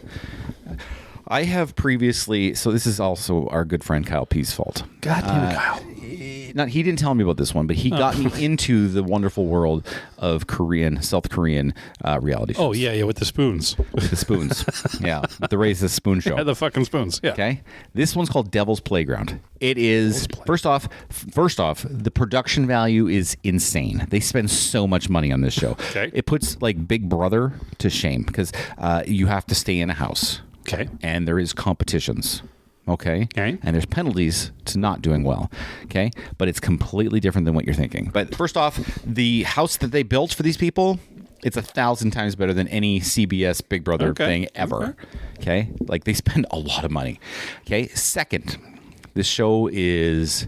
A: I have previously, so this is also our good friend Kyle P's fault.
B: God damn it, Kyle.
A: He didn't tell me about this one, but he got me into the wonderful world of South Korean reality shows.
B: Oh, yeah, with the spoons.
A: With the spoons. Yeah, with the racist spoon show.
B: Yeah, the fucking spoons. Yeah.
A: Okay, this one's called Devil's Playground. It is first off, the production value is insane. They spend so much money on this show.
B: Okay.
A: It puts like Big Brother to shame because you have to stay in a house.
B: Okay.
A: And there is competitions. Okay?
B: Okay.
A: And there's penalties to not doing well. Okay? But it's completely different than what you're thinking. But first off, the house that they built for these people, it's 1,000 times better than any CBS Big Brother thing ever. Okay? Like they spend a lot of money. Okay? Second, this show is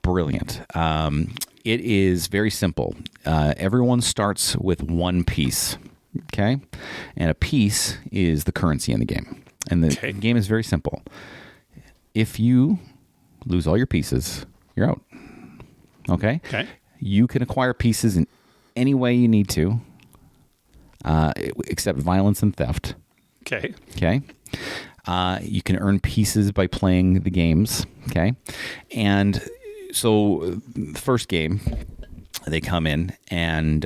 A: brilliant. It is very simple. Everyone starts with one piece. Okay? And a piece is the currency in the game. And the game is very simple. If you lose all your pieces, you're out. Okay?
B: Okay.
A: You can acquire pieces in any way you need to, except violence and theft.
B: Okay.
A: Okay? You can earn pieces by playing the games. Okay? And so the first game, they come in and...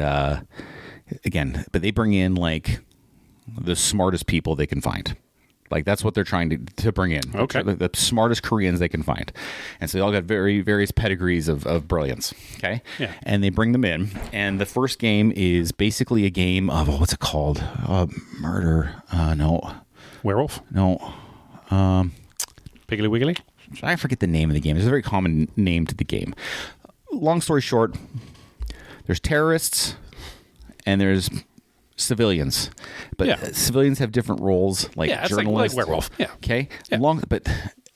A: again, but they bring in like the smartest people they can find. Like that's what they're trying to bring in.
B: Okay.
A: The smartest Koreans they can find. And so they all got various pedigrees of brilliance. Okay.
B: Yeah.
A: And they bring them in. And the first game is basically a game of, what's it called? Murder. No.
B: Werewolf?
A: No.
B: Piggly Wiggly?
A: I forget the name of the game. There's a very common name to the game. Long story short, there's terrorists and there's civilians, but civilians have different roles, like journalists,
B: like werewolf. Yeah.
A: Okay.
B: Yeah.
A: But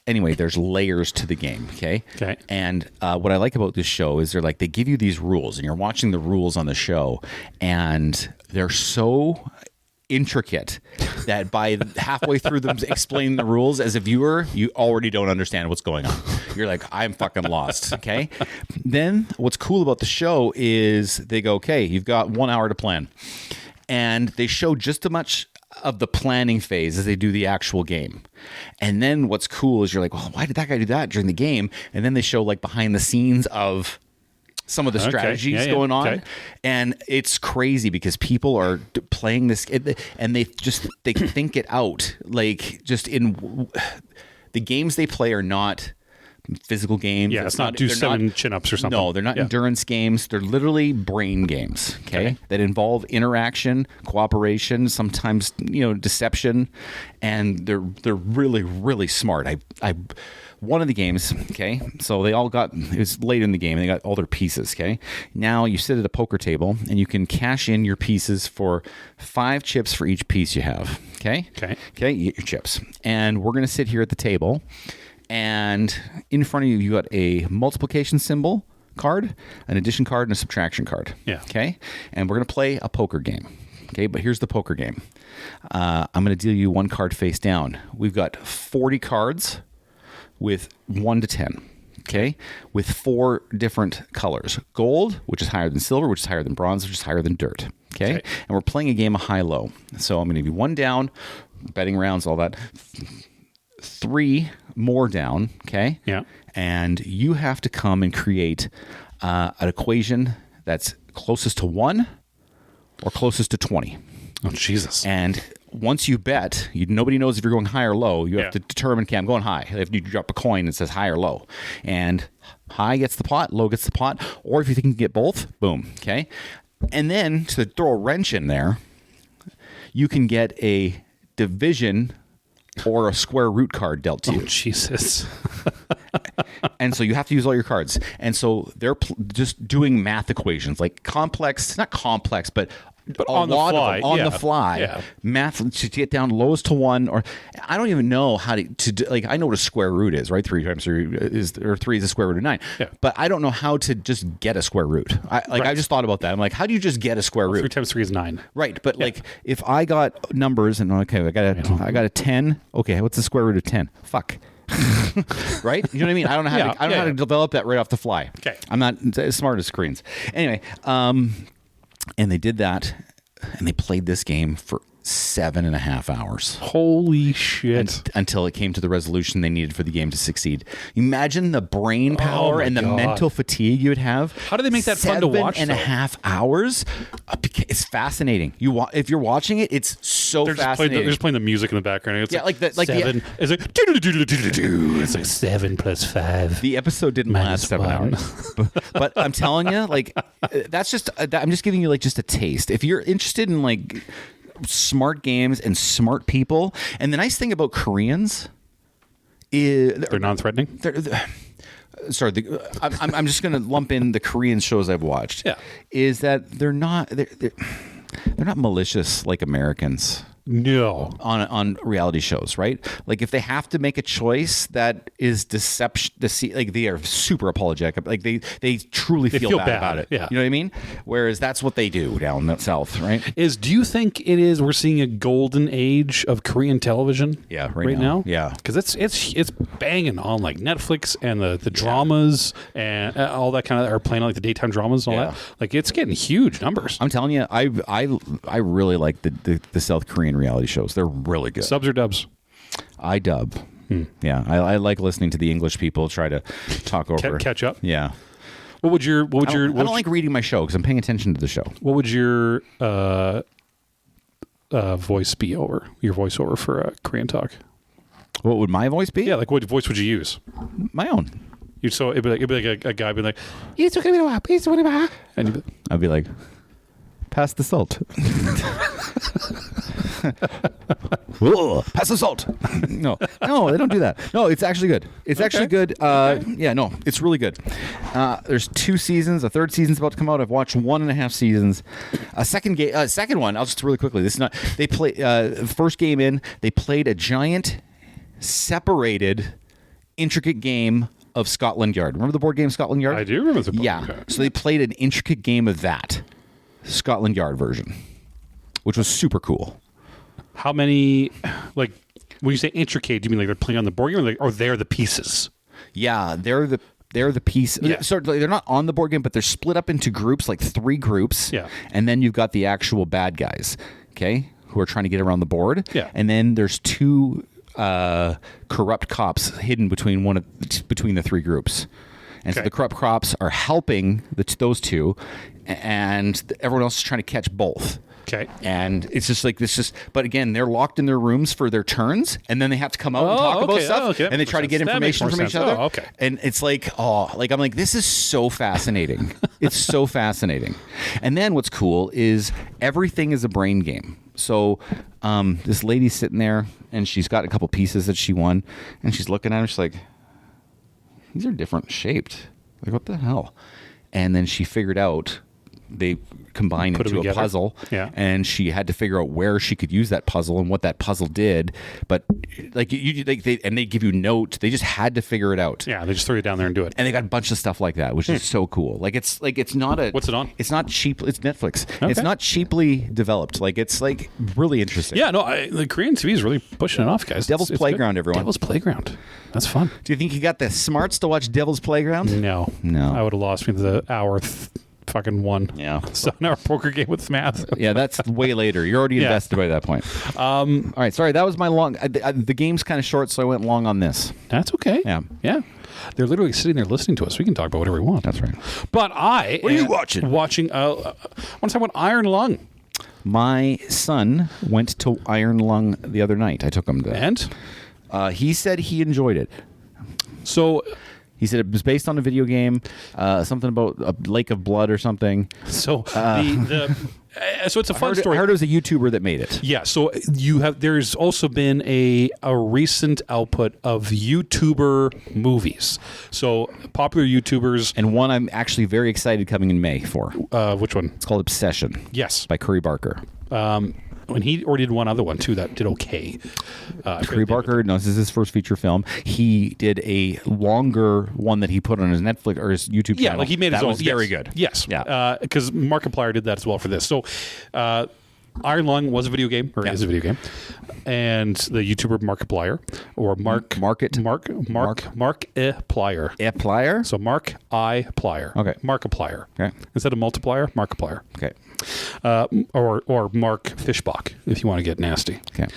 A: anyway, there's layers to the game. Okay.
B: Okay.
A: And what I like about this show is they give you these rules, and you're watching the rules on the show, and they're so intricate that by halfway through them explaining the rules, as a viewer, you already don't understand what's going on. You're like, I'm fucking lost. Okay. Then what's cool about the show is they go, okay, you've got 1 hour to plan. And they show just as much of the planning phase as they do the actual game. And then what's cool is you're like, well, why did that guy do that during the game? And then they show like behind the scenes of some of the strategies going on. Okay. And it's crazy because people are playing this and they think it out. Like just in the games they play are not physical games.
B: Yeah, it's not do 7 chin-ups or something.
A: No, they're not endurance games. They're literally brain games, okay? That involve interaction, cooperation, sometimes, deception, and they're really, really smart. One of the games, okay, so it was late in the game, and they got all their pieces, okay? Now you sit at a poker table, and you can cash in your pieces for 5 chips for each piece you have, okay?
B: Okay.
A: Okay, you get your chips. And we're going to sit here at the table, And in front of you, you got a multiplication symbol card, an addition card, and a subtraction card.
B: Yeah.
A: Okay. And we're going to play a poker game. Okay. But here's the poker game. I'm going to deal you one card face down. We've got 40 cards with 1 to 10. Okay. With 4 different colors: gold, which is higher than silver, which is higher than bronze, which is higher than dirt. Okay. And we're playing a game of high-low. So I'm going to give you 1 down, betting rounds, all that. 3 more down, okay?
B: Yeah.
A: And you have to come and create an equation that's closest to 1 or closest to 20.
B: Oh, Jesus.
A: And once you bet, nobody knows if you're going high or low. You have to determine, okay, I'm going high. If you drop a coin, it says high or low. And high gets the pot, low gets the pot. Or if you think you can get both, boom, okay? And then to throw a wrench in there, you can get a division or a square root card dealt to you.
B: Oh, Jesus.
A: And so you have to use all your cards. And so they're just doing math equations, like complex, not complex, but
B: on the fly.
A: Of them, on the fly.
B: Yeah.
A: Math to get down lowest to 1, or I don't even know how to do, like, I know what a square root is, right? 3 times 3 is, or 3 is the square root of 9.
B: Yeah.
A: But I don't know how to just get a square root. I just thought about that. I'm like, how do you just get a square root?
B: 3 times 3 is 9.
A: Right, but like if I got numbers and okay, I got a 10. Okay, what's the square root of 10? Fuck. Right? You know what I mean? I don't know how how to develop that right off the fly.
B: Okay.
A: I'm not as smart as screens. Anyway, and they did that, and they played this game for 7.5 hours.
B: Holy shit.
A: Until it came to the resolution they needed for the game to succeed. Imagine the brain power and the mental fatigue you would have.
B: How do they make that fun to watch?
A: 7.5 hours? It's fascinating. If you're watching it, it's so fascinating.
B: They're just playing the music in the background. It's
A: like
B: 7. It's like 7 plus 5.
A: The episode didn't last 7 hours. But I'm telling you, like, that's just, I'm just giving you like just a taste. If you're interested in like smart games and smart people, and the nice thing about Koreans is
B: they're non-threatening.
A: I'm just going to lump in the Korean shows I've watched.
B: Yeah,
A: is that they're not malicious like Americans.
B: No,
A: on reality shows, right? Like if they have to make a choice that is deception, like they are super apologetic. Like they truly feel bad about it.
B: Yeah,
A: you know what I mean. Whereas that's what they do down the south, right?
B: Do you think it is? We're seeing a golden age of Korean television.
A: Yeah,
B: right now.
A: Yeah,
B: because it's banging on like Netflix and the dramas and all that kind of are playing on like the daytime dramas and all that. Like it's getting huge numbers.
A: I'm telling you, I really like the South Korean reality shows. They're really good.
B: Subs or dubs?
A: I dub. Yeah, I like listening to the English people try to talk over.
B: Catch up.
A: Yeah.
B: I don't
A: like reading my show because I'm paying attention to the show.
B: What would your voice be over? Your voiceover for Korean talk?
A: What would my voice be?
B: Yeah, like what voice would you use?
A: My own.
B: It'd be like a guy being like, and
A: I'd be like, pass the salt. Whoa, pass the salt. No, they don't do that. No, it's actually good. It's actually good. Yeah, no, it's really good. There's 2 seasons. A 3rd season's about to come out. I've watched 1.5 seasons. A second one. I'll just really quickly. This is not. They play first game in. They played a giant, separated, intricate game of Scotland Yard. Remember the board game Scotland Yard?
B: I do remember the board
A: game. Yeah. So they played an intricate game of that Scotland Yard version, which was super cool.
B: How many, like, when you say intricate, do you mean like they're playing on the board game or they're the pieces?
A: Yeah, they're the piece.
B: Yeah.
A: So they're not on the board game, but they're split up into groups, like 3 groups.
B: Yeah.
A: And then you've got the actual bad guys, okay, who are trying to get around the board.
B: Yeah.
A: And then there's 2 corrupt cops hidden between the 3 groups. And so the corrupt cops are helping those 2, and everyone else is trying to catch both.
B: Okay.
A: And it's just like this. But again, they're locked in their rooms for their turns, and then they have to come out and talk about stuff, and they try to get information from each other.
B: Oh, okay.
A: And it's like, I'm like, this is so fascinating. It's so fascinating. And then what's cool is everything is a brain game. So this lady's sitting there, and she's got a couple pieces that she won, and she's looking at them. She's like, these are different shaped. Like, what the hell? And then she figured out they combine
B: Put 'em
A: into a
B: together.
A: puzzle.
B: Yeah.
A: And she had to figure out where she could use that puzzle and what that puzzle did. But like they give you notes. They just had to figure it out.
B: Yeah, they just throw you down there and do it.
A: And they got a bunch of stuff like that, which is so cool. It's not a.
B: What's it on?
A: It's not cheap. It's Netflix.
B: Okay.
A: It's not cheaply developed. It's really interesting.
B: Yeah, no, the Korean TV is really pushing it off, guys.
A: Devil's
B: It's
A: Playground,
B: good.
A: everyone.
B: Devil's Playground. That's fun.
A: Do you think you got the smarts to watch Devil's Playground?
B: No. I would have lost me the hour fucking one.
A: Yeah.
B: 7 hour poker game with math.
A: Yeah, that's way later. You're already invested by that point. All right, sorry, that was my long. The game's kind of short, so I went long on this.
B: That's okay.
A: Yeah.
B: Yeah. They're literally sitting there listening to us. We can talk about whatever we want.
A: That's right.
B: But I.
A: What are you watching?
B: Watching. I want to talk about Iron Lung.
A: My son went to Iron Lung the other night. I took him to.
B: And?
A: He said he enjoyed it.
B: So.
A: He said it was based on a video game, something about a lake of blood or something.
B: So so it's a fun story.
A: I heard it was a YouTuber that made it.
B: Yeah, so there's also been a recent output of YouTuber movies. So popular YouTubers.
A: And one I'm actually very excited coming in May for.
B: Which one?
A: It's called Obsession.
B: Yes.
A: By Curry Barker.
B: And he already did one other one too that did okay.
A: Curry Barker, no, this is his first feature film. He did a longer one that he put on his Netflix or his YouTube channel.
B: Yeah, like he made his
A: that
B: own.
A: was very good.
B: Yes.
A: Yeah.
B: Because Markiplier did that as well for this. So Iron Lung was a video game, or is a video game. And the YouTuber Markiplier, or Markiplier.
A: Plier?
B: So Mark I Plier.
A: Okay.
B: Markiplier.
A: Okay.
B: Instead of multiplier, Markiplier.
A: Okay.
B: Or Mark Fishbach, if you want to get nasty.
A: Okay.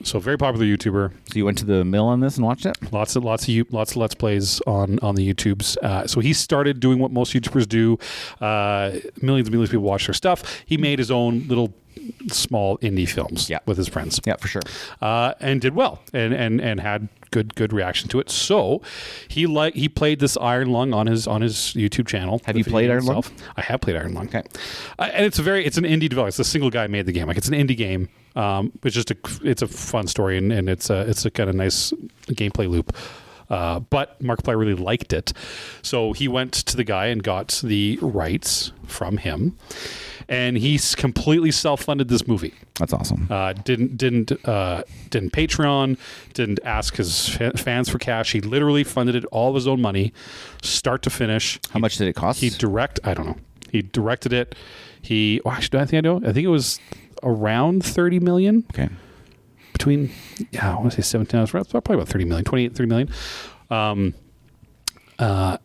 B: So very popular YouTuber.
A: So you went to the mill on this and watched it?
B: Lots of Let's Plays on the YouTubes. So he started doing what most YouTubers do. Millions and millions of people watch their stuff. He made his own little small indie films with his friends.
A: Yeah, for sure.
B: And did well and had good reaction to it. So he played this Iron Lung on his YouTube channel.
A: Have you played Iron Lung?
B: I have played Iron Lung.
A: Okay.
B: And it's an indie developer. It's a single guy made the game. Like it's an indie game. It's a fun story and it's a kind of nice gameplay loop. But Markiplier really liked it, so he went to the guy and got the rights from him, and he's completely self-funded this movie.
A: That's awesome.
B: Didn't Patreon, didn't ask his fans for cash. He literally funded it all of his own money, start to finish.
A: How much did it cost?
B: I don't know. He directed it. I think it was around 30 million.
A: Okay.
B: Between, I want to say 17, probably about 30 million, 28, 30 million.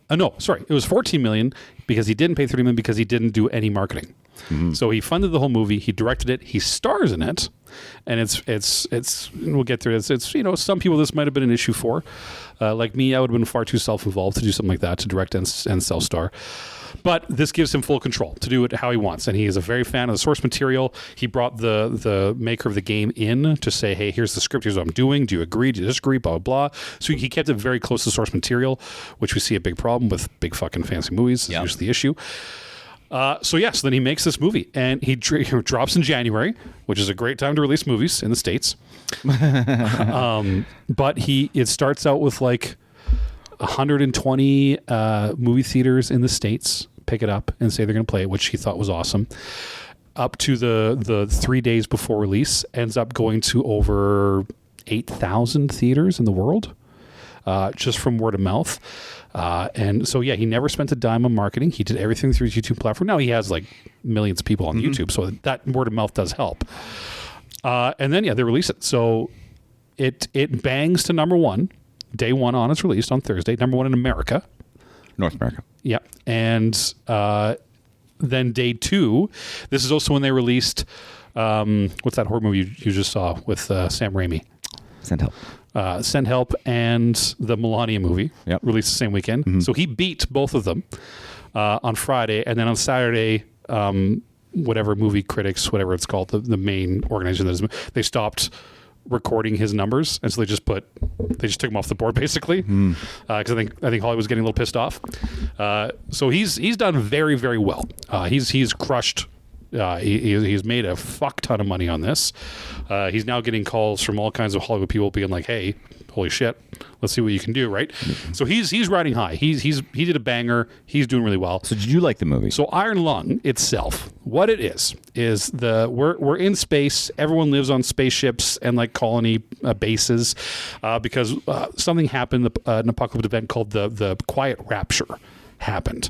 B: No, sorry. It was 14 million because he didn't pay 30 million because he didn't do any marketing. Mm-hmm. So he funded the whole movie. He directed it. He stars in it. And it's we'll get through it. It's some people this might have been an issue for. Like me, I would have been far too self-involved to do something like that, to direct and self-star. But this gives him full control to do it how he wants. And he is a very fan of the source material. He brought the maker of the game in to say, hey, here's the script, here's what I'm doing. Do you agree? Do you disagree? Blah, blah, blah. So he kept it very close to source material, which we see a big problem with big fucking fancy movies. That's usually the issue. So then he makes this movie. And he drops in January, which is a great time to release movies in the States. But it starts out with like 120 movie theaters in the States pick it up and say they're going to play it, which he thought was awesome. Up to the 3 days before release, ends up going to over 8,000 theaters in the world, just from word of mouth. And so, he never spent a dime on marketing. He did everything through his YouTube platform. Now he has like millions of people on YouTube, so that word of mouth does help. And then, they release it. So it bangs to number one. Day one on its released on Thursday. Number one in America.
A: North America.
B: Yeah. And then day two, this is also when they released, what's that horror movie you just saw with Sam Raimi?
A: Send Help.
B: Send Help and the Melania movie released the same weekend. Mm-hmm. So he beat both of them on Friday. And then on Saturday, whatever movie critics, whatever it's called, the main organization, they stopped recording his numbers, and so they just took him off the board basically, because I think Hollywood was getting a little pissed off. So he's done very, very well. He's crushed. He's made a fuck ton of money on this. He's now getting calls from all kinds of Hollywood people being like, hey, holy shit, let's see what you can do, right? So he's riding high. He did a banger. He's doing really well.
A: So did you like the movie?
B: So Iron Lung itself, what it is we're in space. Everyone lives on spaceships and like colony bases because something happened. An apocalyptic event called the Quiet Rapture happened,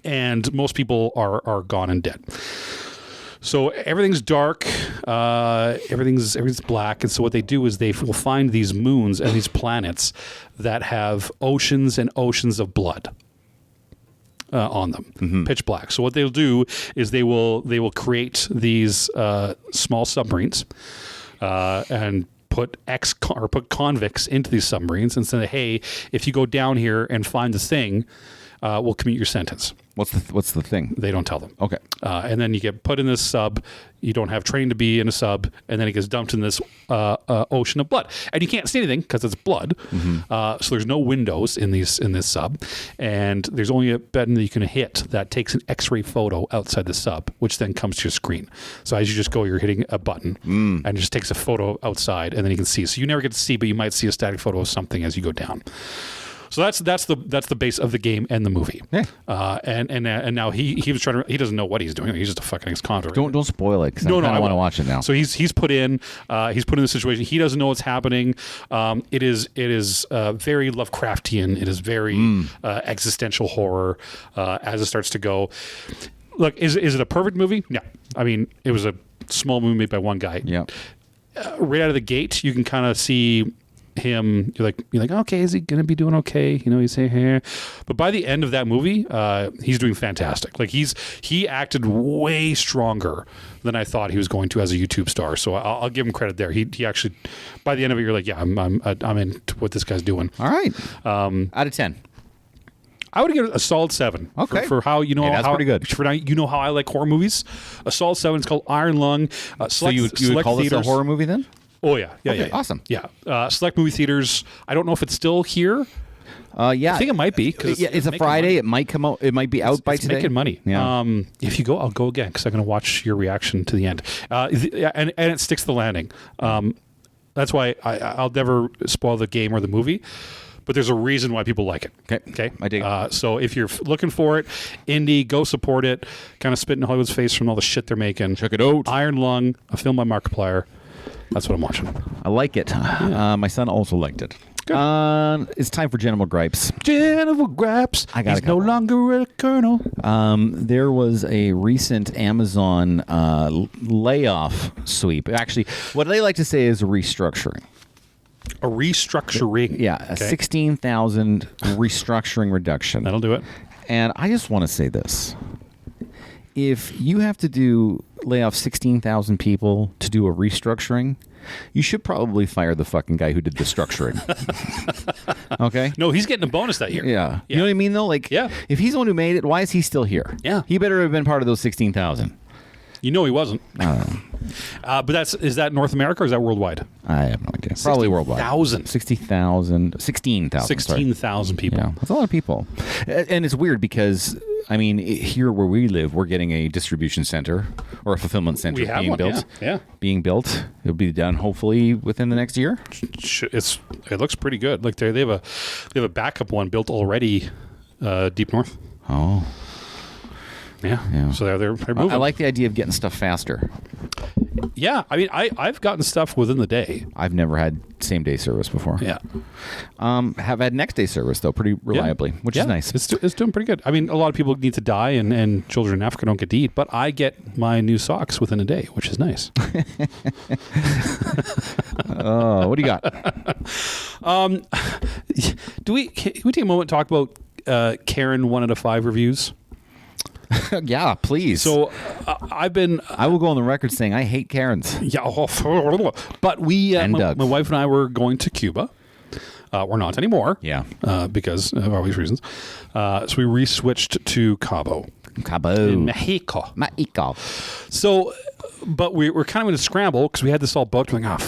B: and most people are gone and dead. So everything's dark, everything's black, and so what they do is they will find these moons and these planets that have oceans and oceans of blood on them, pitch black. So what they'll do is they will create these small submarines and put convicts into these submarines and say, hey, if you go down here and find the thing, we'll commute your sentence.
A: What's the thing?
B: They don't tell them.
A: Okay.
B: And then you get put in this sub. You don't have training to be in a sub, and then it gets dumped in this ocean of blood, and you can't see anything because it's blood. So there's no windows in this sub, and there's only a button that you can hit that takes an X-ray photo outside the sub, which then comes to your screen. So as you just go, you're hitting a button, and it just takes a photo outside, and then you can see. So you never get to see, but you might see a static photo of something as you go down. So that's the base of the game and the movie.
A: Yeah.
B: And now he was trying to. He doesn't know what he's doing. He's just a fucking ex-convict.
A: Don't spoil it because I want to watch it now.
B: So he's put in the situation. He doesn't know what's happening. It is very Lovecraftian. It is very existential horror as it starts to go. Look, is it a perfect movie? No. I mean, it was a small movie made by one guy.
A: Yeah.
B: Right out of the gate, you can kind of see him. You're like, okay, is he gonna be doing okay? You know, you say here, but by the end of that movie, he's doing fantastic. Like he acted way stronger than I thought he was going to as a YouTube star. So I'll give him credit there. He actually, by the end of it, you're like, yeah, I'm into what this guy's doing.
A: All right. Out of 10.
B: I would give it a solid 7.
A: Okay.
B: For how you know
A: that's pretty good.
B: For now, you know how I like horror movies. A solid 7. It's called Iron Lung.
A: So you would call this a horror movie then?
B: Oh yeah.
A: Okay, awesome.
B: Yeah. Select movie theaters. I don't know if it's still here.
A: Yeah,
B: I think it might be.
A: It's a Friday.
B: Money.
A: It might come out. It might be out by today.
B: It's making money.
A: Yeah.
B: If you go, I'll go again because I'm going to watch your reaction to the end. And it sticks the landing. That's why I'll never spoil the game or the movie. But there's a reason why people like it.
A: Okay. I dig it.
B: So if you're looking for it, indie, go support it. Kind of spit in Hollywood's face from all the shit they're making.
A: Check it out.
B: Iron Lung, a film by Markiplier. That's what I'm watching.
A: I like it. My son also liked it.
B: Good.
A: It's time for General Gripes.
B: General Gripes. He's no longer a colonel.
A: There was a recent Amazon layoff sweep. Actually, what they like to say is a restructuring.
B: A restructuring.
A: Yeah, a 16,000 restructuring reduction.
B: That'll do it.
A: And I just want to say this. If you have to lay off 16,000 people to do a restructuring, you should probably fire the fucking guy who did the structuring. Okay?
B: No, he's getting a bonus that year.
A: Yeah. You know what I mean, though? Like, if he's the one who made it, why is he still here?
B: Yeah.
A: He better have been part of those 16,000.
B: You know he wasn't. But is that North America or is that worldwide?
A: I have no idea. Probably worldwide. 16,000
B: people.
A: Yeah, that's a lot of people. And it's weird because, I mean, here where we live, we're getting a distribution center or a fulfillment center being built.
B: Yeah.
A: Being built. It'll be done hopefully within the next year.
B: It looks pretty good. Like they have a backup one built already deep north.
A: Oh.
B: Yeah. So they're moving.
A: I like the idea of getting stuff faster.
B: Yeah. I mean, I've gotten stuff within the day.
A: I've never had same day service before.
B: Yeah.
A: Have had next day service though, pretty reliably, which is nice.
B: It's doing pretty good. I mean, a lot of people need to die, and children in Africa don't get to eat, but I get my new socks within a day, which is nice.
A: Oh, what do you got?
B: Can we take a moment to talk about Karen 1 out of 5 reviews?
A: Yeah, please.
B: So I will
A: go on the record saying I hate Karens.
B: Yeah, but my wife and I were going to Cuba. We're not anymore.
A: Yeah,
B: because of obvious reasons. So we re-switched to Cabo in Mexico. So, but we're kind of in a scramble because we had this all booked. We're like,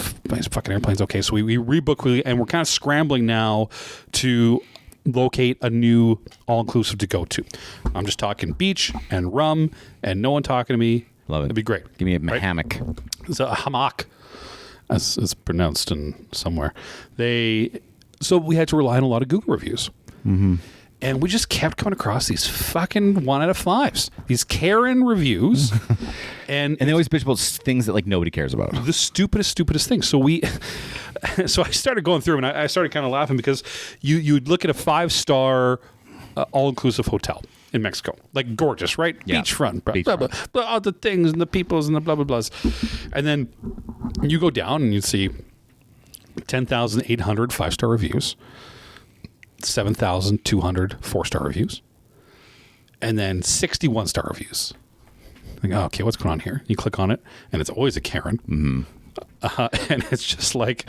B: fucking airplanes. Okay, so we rebooked, and we're kind of scrambling now to locate a new all-inclusive to go to. I'm just talking beach and rum and no one talking to me.
A: Love it.
B: It'd be great.
A: Give me a hammock.
B: It's a hammock. as it's pronounced in somewhere. So we had to rely on a lot of Google reviews. Mm-hmm. And we just kept coming across these fucking 1 out of 5s, these Karen reviews, and
A: they always bitch about things that like nobody cares about.
B: The stupidest things. So so I started going through, and I started kind of laughing because you'd look at a 5-star all-inclusive hotel in Mexico, like gorgeous, right?
A: Yeah.
B: Beachfront, blah, blah, blah, all the things and the peoples and the blah blah blahs, and then you go down and you see 10,800 5-star reviews. 7,200 4-star reviews, and then 61 star reviews. Like, oh, okay, what's going on here? You click on it, and it's always a Karen. Mm-hmm. And it's just like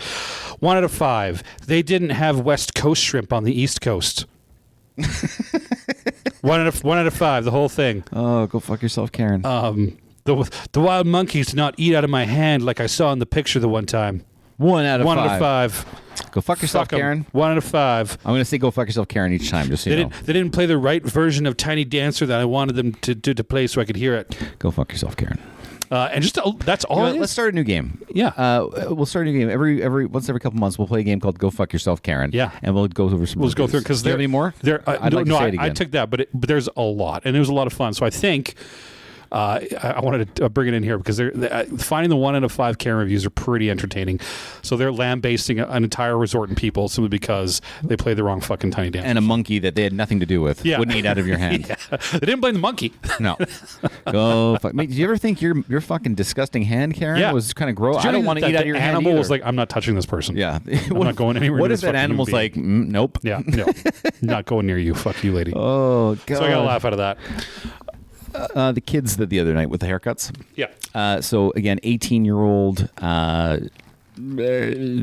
B: 1 out of 5. They didn't have West Coast shrimp on the East Coast. 1 out of 5. The whole thing.
A: Oh, go fuck yourself, Karen.
B: The wild monkeys did not eat out of my hand like I saw in the picture the one time.
A: 1 out of 5.
B: 1 out of 5.
A: Go fuck yourself, Karen.
B: 1 out of 5.
A: I'm going to say go fuck yourself, Karen, each time, just so you know.
B: They didn't play the right version of Tiny Dancer that I wanted them to play so I could hear it.
A: Go fuck yourself, Karen.
B: And just that's all.
A: Let's start a new game.
B: Yeah.
A: We'll start a new game every couple months. We'll play a game called Go Fuck Yourself, Karen.
B: Yeah.
A: And we'll go over some.
B: We'll just go through because
A: do you have any more?
B: I took that, but there's a lot, and it was a lot of fun. So I think. I wanted to bring it in here because finding the 1 out of 5 Karen reviews are pretty entertaining. So they're lambasting an entire resort and people simply because they played the wrong fucking Tiny Dancer.
A: And a monkey that they had nothing to do with wouldn't eat out of your hand.
B: Yeah. They didn't blame the monkey.
A: No. Go fuck. Mate, did you ever think your fucking disgusting hand, Karen, was kind of gross? I don't want to eat out of your hand.
B: The animal
A: either.
B: was like, I'm not touching this person.
A: Yeah.
B: I'm not going anywhere.
A: What if that animal's like, nope?
B: Yeah. No. Not going near you. Fuck you, lady.
A: Oh God.
B: So I got a laugh out of that.
A: The kids the other night with the haircuts.
B: Yeah.
A: So again, 18-year-old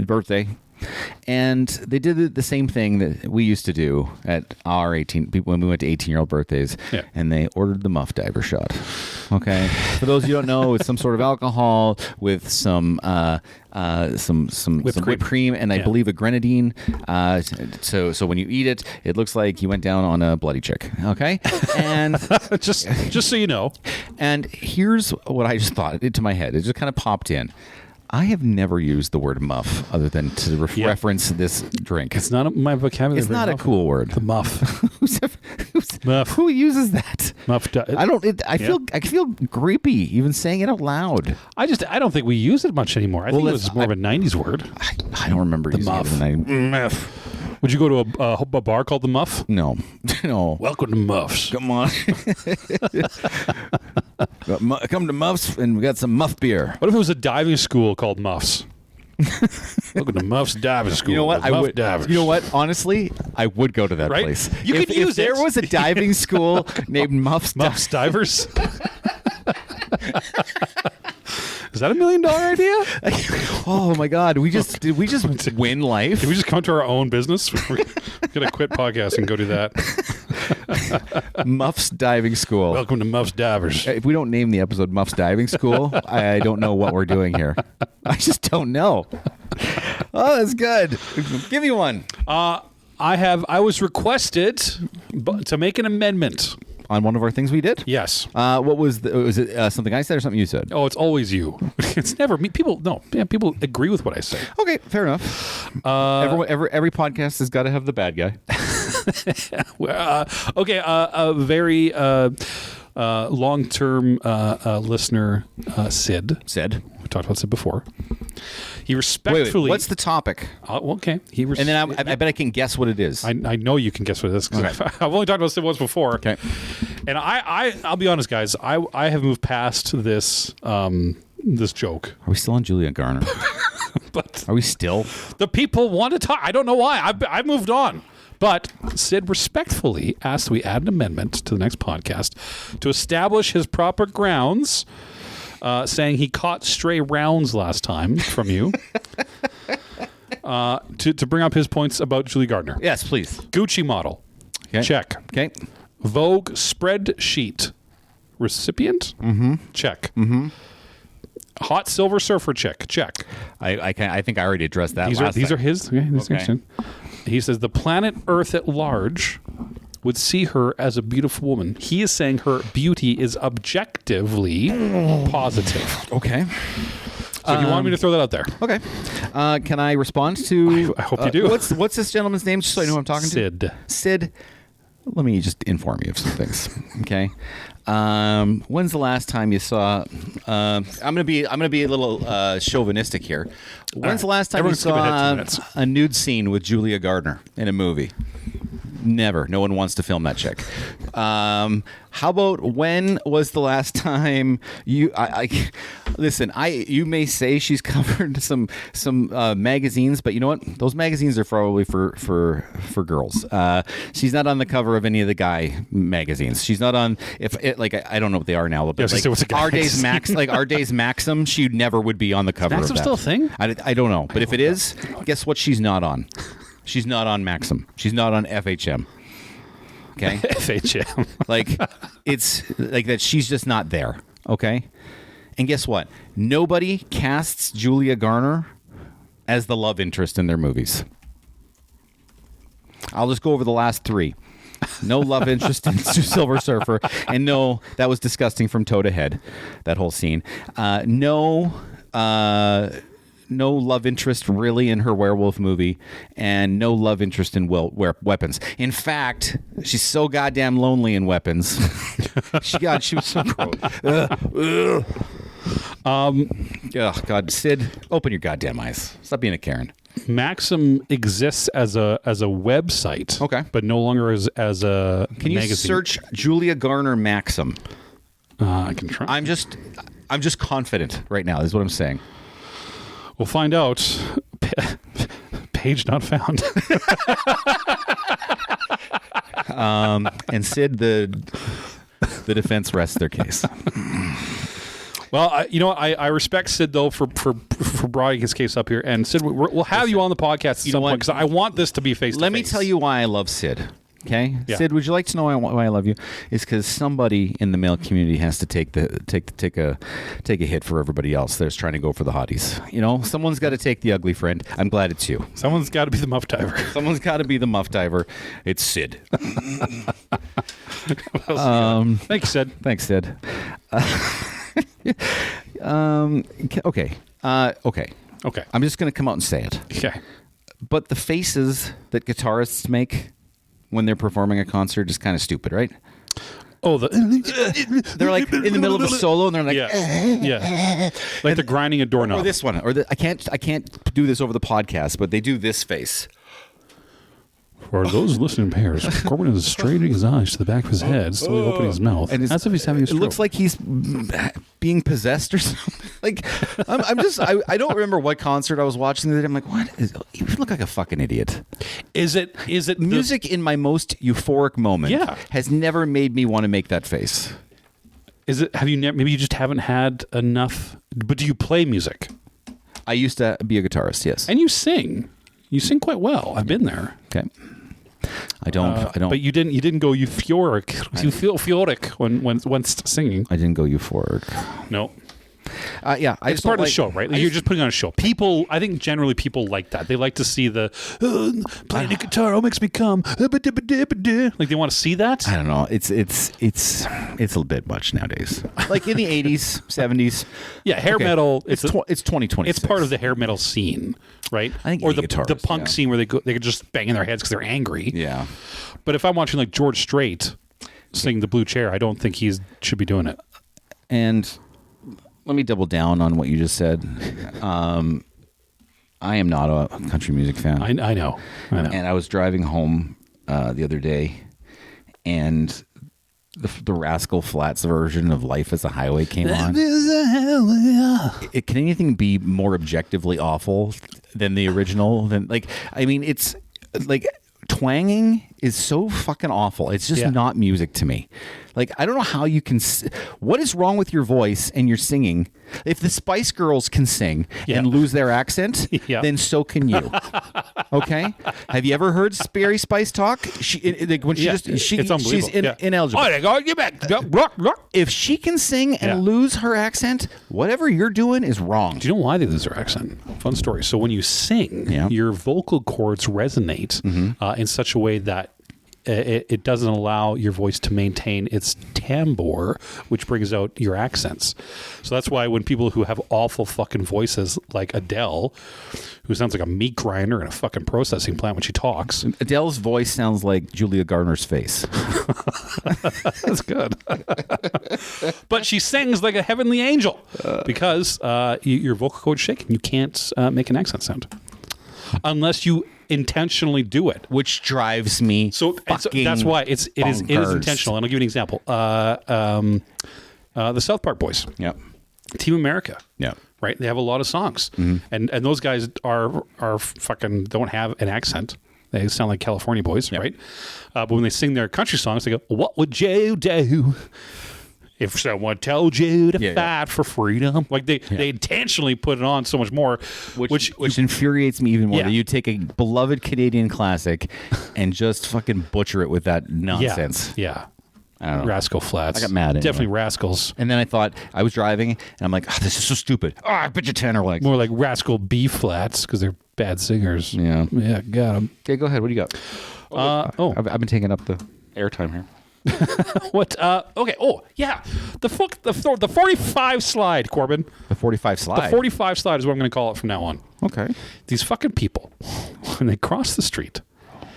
A: birthday, and they did the same thing that we used to do at our 18 people when we went to 18-year-old birthdays.
B: Yeah.
A: And they ordered the Muff diver shot. Okay. For those you don't know, it's some sort of alcohol with some whipped cream and I believe a grenadine. So when you eat it, it looks like you went down on a bloody chick. Okay. And
B: just so you know.
A: And here's what I just thought into my head. It just kind of popped in. I have never used the word muff other than to reference this drink.
B: It's not my vocabulary.
A: It's not a cool word.
B: The muff.
A: Muff. Who uses that?
B: Muff.
A: I don't. I feel creepy even saying it out loud.
B: I don't think we use it much anymore. I think it was more of a '90s word.
A: I don't remember using
B: Muff.
A: it in the 90s.
B: Muff. Would you go to a bar called the Muff?
A: No.
B: Welcome to Muffs.
A: Come on. Come to Muffs and we got some Muff beer.
B: What if it was a diving school called Muffs? Welcome to Muff's diving school.
A: You know what? You know what? Honestly, I would go to that place.
B: You could use
A: if there was a diving school named Muff's
B: Divers. Is that $1 million idea?
A: Oh my God! Did we just win life?
B: Did we just come to our own business? We're gonna quit podcast and go do that.
A: Muff's Diving School.
B: Welcome to Muff's Divers.
A: If we don't name the episode Muff's Diving School, I don't know what we're doing here. I just don't know. Oh, that's good. Give me one.
B: I was requested to make an amendment
A: on one of our things we did.
B: Yes.
A: What was it? Something I said or something you said?
B: Oh, it's always you. It's never me. People agree with what I say.
A: Okay, fair enough. Every podcast has got to have the bad guy.
B: Okay. A very long-term listener, Sid. We talked about Sid before. He respectfully.
A: Wait, what's the topic?
B: Okay.
A: And then I bet I can guess what it is.
B: I know you can guess what it is because I've only talked about Sid once before.
A: Okay.
B: And I'll be honest, guys. I have moved past this this joke.
A: Are we still on Julia Garner?
B: But
A: are we still?
B: The people want to talk. I don't know why. I've moved on. But Sid respectfully asked we add an amendment to the next podcast to establish his proper grounds, saying he caught stray rounds last time from you, to bring up his points about Julie Gardner.
A: Yes, please.
B: Gucci model.
A: Okay.
B: Check.
A: Okay.
B: Vogue spreadsheet recipient. Mm-hmm. Check. Mm-hmm. Hot silver surfer chick. Check.
A: I think I already addressed that.
B: These are his. Okay. He says the planet Earth at large would see her as a beautiful woman. He is saying her beauty is objectively positive.
A: Okay.
B: So if you want me to throw that out there.
A: Okay. Can I respond to?
B: I hope you do.
A: What's this gentleman's name? Just so I know who I'm talking
B: Sid.
A: to. Sid. Let me just inform you of some things. Okay. When's the last time you saw? I'm gonna be a little chauvinistic here. When's the last time
B: Everyone
A: you
B: skip ahead 2
A: saw
B: minutes.
A: a nude scene with Julia Gardner in a movie? Never. No one wants to film that chick. How about when was the last time you? Listen. You may say she's covered some magazines, but you know what? Those magazines are probably for girls. She's not on the cover of any of the guy magazines. She's not on. I don't know what they are now, but
B: what's a guy
A: Our Days Our Days Maxim, she never would be on the cover.
B: Maxim
A: of that.
B: still a thing?
A: I don't know, but if it is, guess what? She's not on. She's not on Maxim. She's not on FHM. Okay?
B: FHM.
A: Like, it's like that she's just not there. Okay? And guess what? Nobody casts Julia Garner as the love interest in their movies. I'll just go over the last 3. No love interest in Silver Surfer. And no, that was disgusting from toe to head, that whole scene. No love interest really in her werewolf movie, and no love interest in Weapons. In fact, she's so goddamn lonely in Weapons. she was so gross. Oh God, Sid, open your goddamn eyes. Stop being a Karen.
B: Maxim exists as a website,
A: Okay.
B: but no longer as a
A: Can you
B: magazine.
A: search Julia Garner Maxim?
B: I can try.
A: I'm just confident right now. Is what I'm saying.
B: We'll find out. Page not found.
A: And Sid, the defense rests their case.
B: Well, I respect Sid though for bringing his case up here, and Sid, we'll have you on the podcast at some point because I want this to be face to face.
A: Let me tell you why I love Sid. Okay,
B: Yeah.
A: Sid, would you like to know why I love you? It's because somebody in the male community has to take a hit for everybody else that's trying to go for the hotties. You know, someone's got to take the ugly friend. I'm glad it's you.
B: Someone's got to be the muff diver.
A: Someone's got to be the muff diver. It's Sid.
B: Thanks, Sid.
A: Thanks, Sid. Okay.
B: Okay.
A: I'm just going to come out and say it.
B: Okay.
A: But the faces that guitarists make when they're performing a concert is kind of stupid, right?
B: Oh,
A: They're like in the middle of a solo, and they're like,
B: yeah, like they're grinding a doorknob.
A: or this one, I can't do this over the podcast, but they do this face.
B: For those listening pairs, Corbin is straightening his eyes to the back of his head, slowly opening his mouth,
A: And
B: as if he's having a
A: it
B: stroke.
A: looks like he's being possessed or something. Like, I don't remember what concert I was watching the other day. I'm like, what? You look like a fucking idiot.
B: Is it
A: Music in my most euphoric moment has never made me want to make that face.
B: Is it? Have you never? Maybe you just haven't had enough. But do you play music?
A: I used to be a guitarist, yes.
B: And you sing. You sing quite well. I've been there.
A: Okay. I don't.
B: But you didn't go euphoric. You feel euphoric when singing.
A: I didn't go euphoric.
B: No.
A: Yeah,
B: It's part of the show, right? Like you're just putting on a show. People, I think generally people like that. They like to see the playing the guitar makes me come. Like they want to see that.
A: I don't know. It's a bit much nowadays. Like in the 80s, 70s.
B: Yeah, hair metal.
A: It's 2020.
B: It's part of the hair metal scene, right?
A: I think
B: or
A: any
B: the
A: guitarist,
B: punk scene where they're just banging their heads because they're angry.
A: Yeah.
B: But if I'm watching like George Strait sing the Blue Chair, I don't think he should be doing it.
A: And let me double down on what you just said. I am not a country music fan.
B: I know.
A: And I was driving home the other day, and the Rascal Flatts version of "Life Is a Highway" came on. Can anything be more objectively awful than the original? It's like twanging is so fucking awful. It's just not music to me. Like, I don't know how you can. What is wrong with your voice and your singing? If the Spice Girls can sing and lose their accent, then so can you. Okay? Have you ever heard Barry Spice talk? She's ineligible. If she can sing and lose her accent, whatever you're doing is wrong.
B: Do you know why they lose their accent? Fun story. So when you sing, your vocal cords resonate in such a way that it doesn't allow your voice to maintain its timbre, which brings out your accents. So that's why when people who have awful fucking voices, like Adele, who sounds like a meat grinder in a fucking processing plant when she talks.
A: Adele's voice sounds like Julia Garner's face.
B: That's good. But she sings like a heavenly angel because your vocal cord shaking. You can't make an accent sound unless you intentionally do it,
A: Which drives me
B: so that's why it is intentional. And I'll give you an example. The South Park boys,
A: Yep.
B: Team America,
A: Yeah.
B: right? They have a lot of songs, and those guys are fucking don't have an accent. They sound like California boys, right? But when they sing their country songs, they go, "What would you do if someone told you to fight for freedom?" Like they intentionally put it on so much more, which
A: infuriates me even more.
B: Yeah.
A: That you take a beloved Canadian classic and just fucking butcher it with that nonsense.
B: Yeah.
A: I don't know.
B: Rascal Flats.
A: I got mad anyway.
B: Definitely Rascals.
A: And then I thought, I was driving and I'm like, oh, this is so stupid. Oh, I bet you Tanner likes.
B: More like Rascal B Flats because they're bad singers.
A: Yeah.
B: Yeah, got them.
A: Okay, go ahead. What do you got? I've been taking up the airtime here.
B: What? Okay. Oh, yeah. The 45 slide, Corbin.
A: The 45 slide.
B: The 45 slide is what I'm going to call it from now on.
A: Okay.
B: These fucking people, when they cross the street.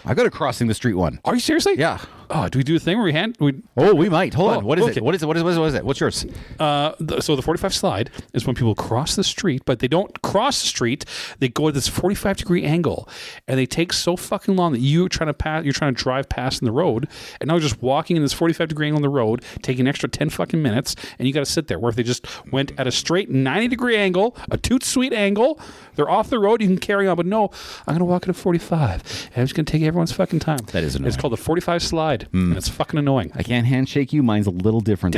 A: I got a crossing the street one.
B: Are you seriously?
A: Yeah.
B: Oh, do we do a thing where we
A: Oh, we might. Hold on. What is
B: okay.
A: it? What is it? What's yours?
B: So the 45 slide is when people cross the street, but they don't cross the street. They go at this 45-degree angle, and they take so fucking long that you're trying to drive past in the road, and now you're just walking in this 45-degree angle on the road, taking an extra 10 fucking minutes, and you got to sit there. Where if they just went at a straight 90-degree angle, a toot sweet angle, they're off the road, you can carry on. But no, I'm going to walk at a 45, and I'm just going to take everyone's fucking time.
A: That is annoying.
B: It's called the 45 slide, and it's fucking annoying.
A: I can't handshake you. Mine's a little different.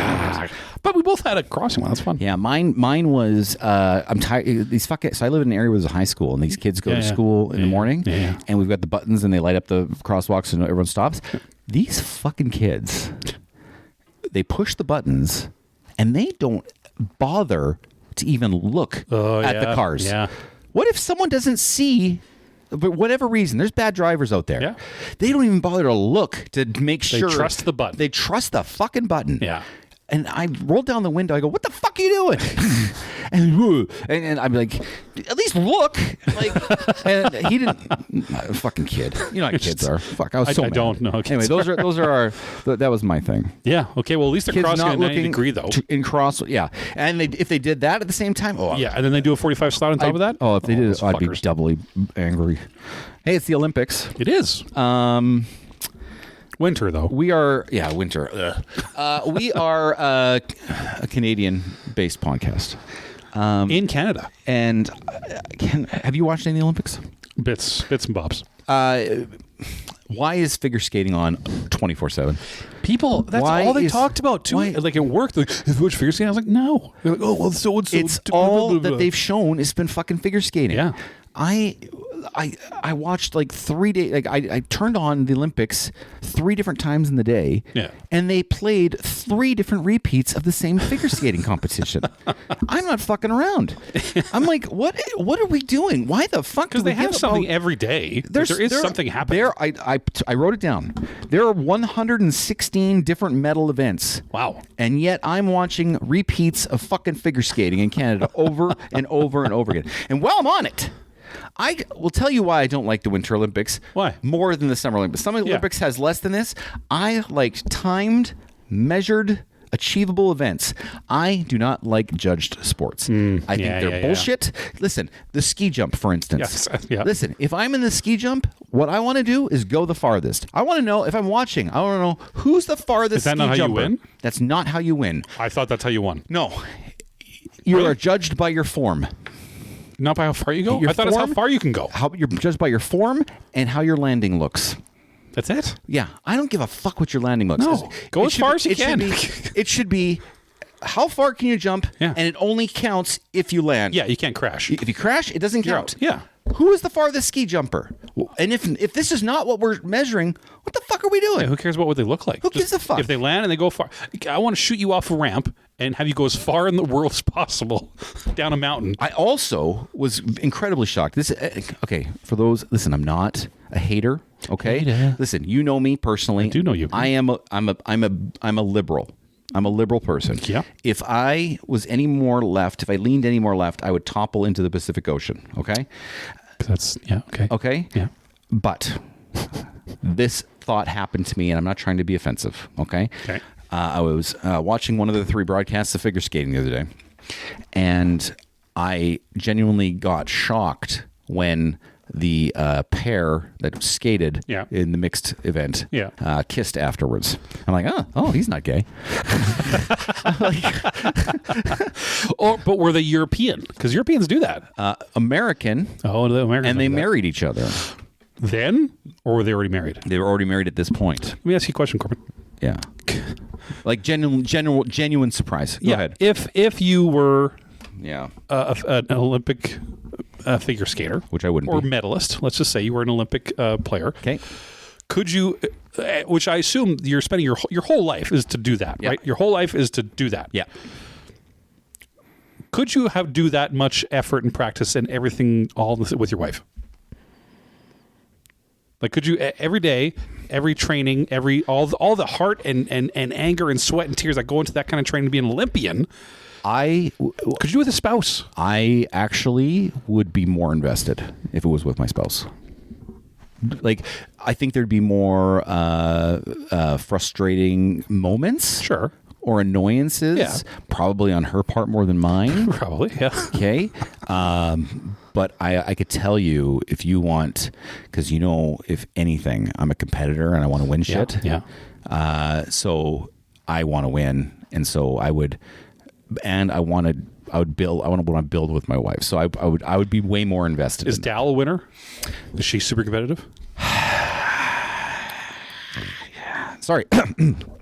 B: But we both had a crossing one. That's fun.
A: Yeah, mine was. I'm tired. These fucking. So I live in an area where there's a high school, and these kids go to school in the morning, and we've got the buttons, and they light up the crosswalks, and everyone stops. These fucking kids, they push the buttons, and they don't bother to even look at the cars.
B: Yeah.
A: What if someone doesn't see? For whatever reason, there's bad drivers out there.
B: Yeah.
A: They don't even bother to look to make sure.
B: They trust the button.
A: They trust the fucking button.
B: Yeah.
A: And I rolled down the window. I go, "What the fuck are you doing?" and I'm like, "At least look." Like, and he didn't. Fucking kid. You know how kids are. Fuck. I was so
B: I
A: mad.
B: don't know.
A: Anyway, those are our. That was my thing.
B: Yeah. Okay. Well, at least they're
A: Kids
B: crossing
A: not
B: at 90
A: looking
B: degree though.
A: in cross. Yeah. And if they did that at the same time,
B: Yeah, and then they do a 45 slide on top of that.
A: Oh, if they did,
B: those
A: I'd be
B: fuckers.
A: doubly angry. Hey, it's the Olympics.
B: It is winter though.
A: We are, winter. We are a Canadian-based podcast.
B: In Canada.
A: And have you watched any Olympics?
B: Bits and bobs.
A: Why is figure skating on 24/7?
B: People, that's
A: Why
B: all they
A: is-
B: talked about too.
A: why-
B: Like it worked. Like, have you watched figure skating? I was like, no. They're like, oh well, so
A: It's all that they've shown has been fucking figure skating.
B: Yeah.
A: I watched like 3 days. Like I turned on the Olympics 3 different times in the day.
B: Yeah.
A: And they played 3 different repeats of the same figure skating competition. I'm not fucking around. I'm like, what are we doing? Why the fuck?
B: because they have something every day. There is something happening.
A: I wrote it down. There are 116 different medal events.
B: Wow.
A: And yet I'm watching repeats of fucking figure skating in Canada over and over and over again. And while I'm on it, I will tell you why I don't like the Winter Olympics.
B: Why?
A: More than the Summer Olympics. Summer Olympics has less than this. I like timed, measured, achievable events. I do not like judged sports. I think they're bullshit. Listen, the ski jump, for instance.
B: Yes, yeah.
A: Listen, if I'm in the ski jump, what I want to do is go the farthest. I want to know, if I'm watching, I want to know who's the farthest
B: Is that
A: ski
B: not how you
A: jumper.
B: win?
A: That's not how you win.
B: I thought that's how you won.
A: No. You
B: Really?
A: are judged by your form.
B: Not by how far you go.
A: Your
B: I thought it's how
A: form-
B: far you can go.
A: How you're judged by your form and how your landing looks.
B: That's it.
A: Yeah, I don't give a fuck what your landing looks.
B: No, go as far as you can.
A: It should be how far can you jump,
B: Yeah.
A: and it only counts if you land.
B: Yeah, you can't crash.
A: If you crash, it doesn't
B: You're
A: count.
B: out. Yeah.
A: Who is the farthest ski jumper? And if this is not what we're measuring, what the fuck are we doing?
B: Who cares about what they look like?
A: Who gives a fuck?
B: If they land and they go far, I want to shoot you off a ramp and have you go as far in the world as possible down a mountain.
A: I also was incredibly shocked. This, okay, for those, listen, I'm not a hater. Okay, listen, you know me personally. I
B: do know you.
A: I'm a liberal. I'm a liberal person.
B: Yeah.
A: If I was any more left, if I leaned any more left, I would topple into the Pacific Ocean. Okay.
B: That's okay.
A: Okay.
B: Yeah.
A: But this thought happened to me, and I'm not trying to be offensive. Okay.
B: Okay.
A: I was watching one of the 3 broadcasts of figure skating the other day, and I genuinely got shocked when the pair that skated in the mixed event kissed afterwards. I'm like, oh, he's not gay.
B: But were they European? Because Europeans do that.
A: American.
B: Oh, the Americans.
A: And they married each other.
B: Then? Or were they already married?
A: They were already married at this point.
B: Let me ask you a question, Corbin.
A: Yeah. Like genuine surprise. Go ahead.
B: If you were
A: an
B: Olympic figure skater,
A: which I wouldn't
B: or
A: be.
B: medalist, let's just say you were an Olympic player.
A: Okay.
B: Could you, which I assume you're spending your whole life is to do that, right? Your whole life is to do that.
A: Yeah.
B: Could you do that much effort and practice and everything all with your wife? Like, could you every day, every training, all the heart and anger and sweat and tears that go into that kind of training to be an Olympian? Could you do with a spouse?
A: I actually would be more invested if it was with my spouse. Like, I think there'd be more frustrating moments.
B: Sure.
A: Or annoyances.
B: Yeah.
A: Probably on her part more than mine.
B: Probably, yeah.
A: Okay. But I could tell you if you want, because if anything, I'm a competitor and I want to win shit.
B: Yeah.
A: So I want to win. And so I would want to build with my wife. So I would be way more invested.
B: Is Dal a winner? Is she super competitive?
A: Sorry,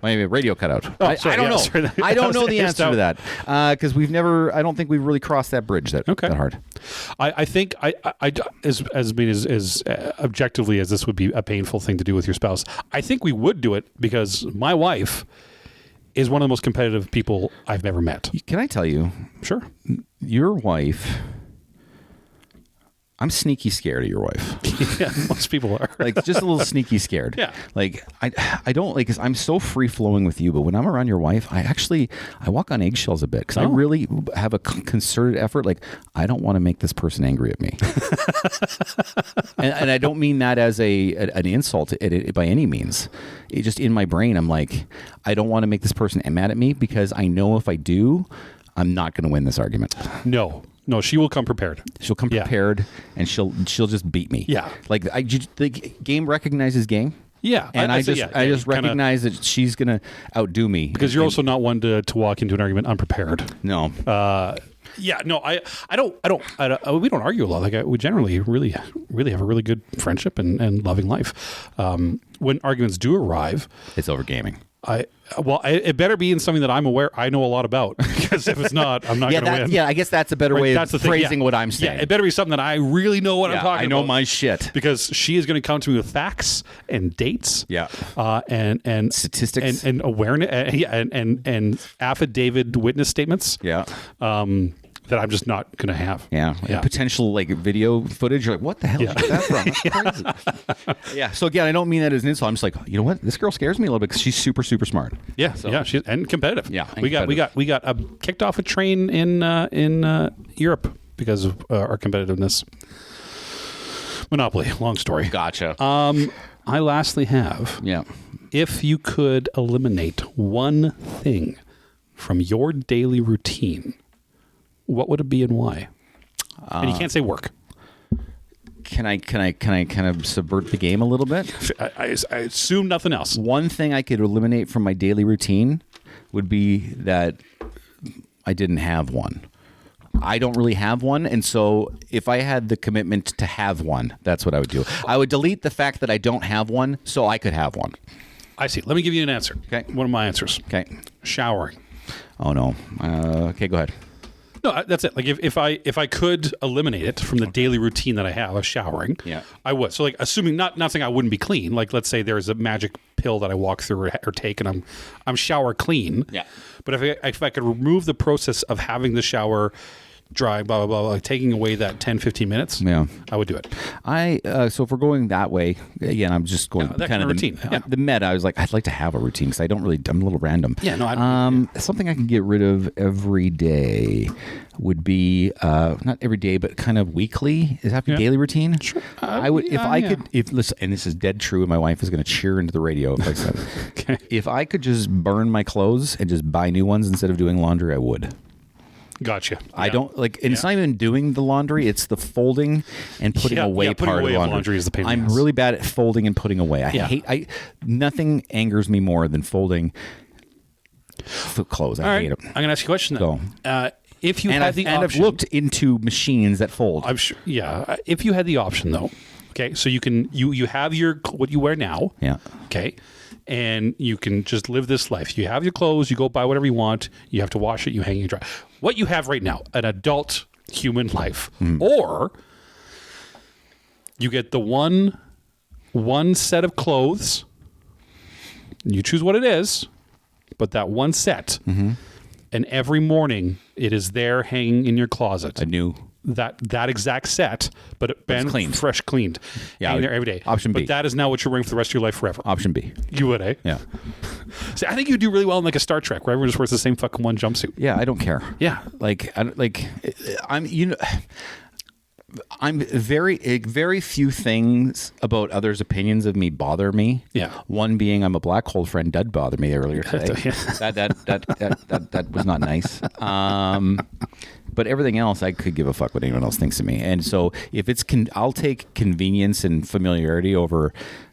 A: my radio cut out. I don't know.
B: Sorry.
A: I don't know the answer to that because I don't think we've really crossed that bridge that hard.
B: I think as objectively as this would be a painful thing to do with your spouse, I think we would do it because my wife is one of the most competitive people I've ever met.
A: Can I tell you?
B: Sure.
A: Your wife. I'm sneaky scared of your wife.
B: Yeah, most people are.
A: Like, just a little sneaky scared.
B: Yeah.
A: Like, I don't like, because I'm so free flowing with you, but when I'm around your wife, I walk on eggshells a bit because I really have a concerted effort. Like, I don't want to make this person angry at me. and I don't mean that as an insult by any means. It just in my brain, I'm like, I don't want to make this person mad at me because I know if I do, I'm not going to win this argument.
B: No, she will come prepared.
A: She'll come prepared, and she'll just beat me.
B: Yeah,
A: like the game recognizes game.
B: Yeah,
A: and I just recognize that she's gonna outdo me
B: because you're also not one to walk into an argument unprepared.
A: No.
B: Yeah, no, I don't. We don't argue a lot. Like we generally really have a really good friendship and loving life. When arguments do arrive,
A: it's over gaming.
B: It better be in something that I know a lot about, because if it's not, I'm not going to win.
A: Yeah, I guess that's a better way of phrasing what I'm saying.
B: Yeah, it better be something that I really know what I'm talking about.
A: I know my shit.
B: Because she is going to come to me with facts and dates.
A: Yeah.
B: And
A: statistics.
B: And awareness. And affidavit witness statements.
A: Yeah.
B: That I'm just not going to have.
A: Yeah. Potential like video footage. You're like, what the hell did you get that from? That's crazy. Yeah. So again, I don't mean that as an insult. I'm just like, you know what? This girl scares me a little bit because she's super, super smart.
B: Yeah. So. Yeah. She's and competitive.
A: Yeah.
B: We got kicked off a train in Europe because of our competitiveness. Monopoly. Long story.
A: Gotcha.
B: I lastly have.
A: Yeah.
B: If you could eliminate one thing from your daily routine, what would it be and why? And you can't say work.
A: Can I kind of subvert the game a little bit?
B: I assume nothing else.
A: One thing I could eliminate from my daily routine would be that I didn't have one. I don't really have one, and so if I had the commitment to have one, that's what I would do. I would delete the fact that I don't have one so I could have one.
B: I see. Let me give you an answer.
A: Okay.
B: One of my answers.
A: Okay.
B: Showering.
A: Oh, no. Okay, go ahead.
B: No, that's it. Like if I could eliminate it from the daily routine that I have of showering,
A: Yeah.
B: I would. So like assuming not saying I wouldn't be clean. Like let's say there's a magic pill that I walk through or take and I'm shower clean.
A: Yeah.
B: But if I could remove the process of having the shower dry, blah blah blah, like taking away that 10-15 minutes,
A: Yeah.
B: I would do it.
A: So if we're going that way, again, I'm just going
B: that kind of routine. Yeah.
A: The meta, I was like, I'd like to have a routine because I'm a little random.
B: Yeah, no, I don't.
A: Something I can get rid of every day would be not every day, but kind of weekly. Is that a daily routine? Sure. I would if I could. If listen, and this is dead true, and my wife is going to cheer into the radio if I said it.
B: Okay.
A: If I could just burn my clothes and just buy new ones instead of doing laundry, I would.
B: Gotcha.
A: I don't like, and it's not even doing the laundry; it's the folding and putting away
B: putting
A: part
B: away
A: of
B: of
A: laundry.
B: laundry is the pain in the
A: I'm
B: ass.
A: really bad at folding and putting away. Nothing angers me more than folding clothes.
B: All
A: I
B: right.
A: hate it.
B: I'm going to ask you a question then.
A: Go.
B: If you
A: And
B: had
A: I've,
B: the
A: and
B: option,
A: I've looked into machines that fold.
B: I'm sure. Yeah. If you had the option though, okay, so you can you have your what you wear now.
A: Yeah.
B: Okay. And you can just live this life. You have your clothes, you go buy whatever you want, you have to wash it, you hang it dry. What you have right now, an adult human life. Or you get the one set of clothes, you choose what it is, but that one set, and every morning it is there hanging in your closet.
A: I knew.
B: That exact set, but it been
A: cleaned.
B: fresh cleaned.
A: Yeah,
B: hanging there every day.
A: option B.
B: But that is now what you're wearing for the rest of your life forever.
A: Option B.
B: You would, eh?
A: Yeah.
B: See, I think you'd do really well in like a Star Trek where everyone just wears the same fucking one jumpsuit.
A: Yeah, I don't care.
B: Yeah.
A: I'm very few things about others' opinions of me bother me.
B: Yeah.
A: One being I'm a black hole friend did bother me earlier today.
B: Yeah.
A: that was not nice. But everything else, I could give a fuck what anyone else thinks of me. And so if it's I'll take convenience and familiarity over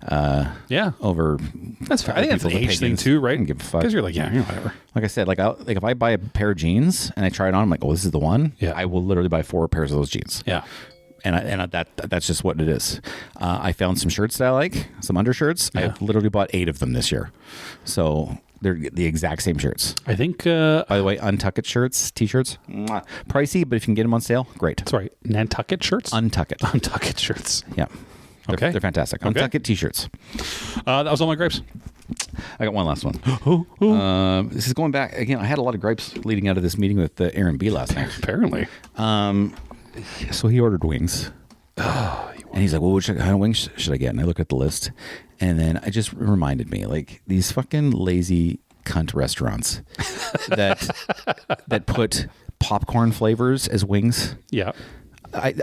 A: over
B: That's fair. I think that's an
A: people's
B: age thing
A: opinions.
B: too, right?
A: I don't give a fuck.
B: Because you're like, yeah, whatever.
A: Like I said, like if I buy a pair of jeans and I try it on, I'm like, oh, this is the one.
B: Yeah.
A: I will literally buy 4 pairs of those jeans.
B: Yeah.
A: And that's just what it is. I found some shirts that I like, some undershirts.
B: Yeah.
A: I've literally bought 8 of them this year. So they're the exact same shirts.
B: I think,
A: By the way, Untuck It shirts, t-shirts, pricey, but if you can get them on sale, great.
B: sorry, Nantucket shirts?
A: Untuck It.
B: Untucket shirts.
A: Yeah.
B: Okay.
A: They're fantastic.
B: Okay.
A: Untuck It t-shirts.
B: That was all my grapes.
A: I got one last one. This is going back, again, I had a lot of gripes leading out of this meeting with Aaron B last night.
B: Apparently.
A: So he ordered wings. And he's like, well, which kind of wings should I get? And I look at the list. And then it just reminded me, like, these fucking lazy cunt restaurants that put popcorn flavors as wings.
B: Yeah.
A: I'm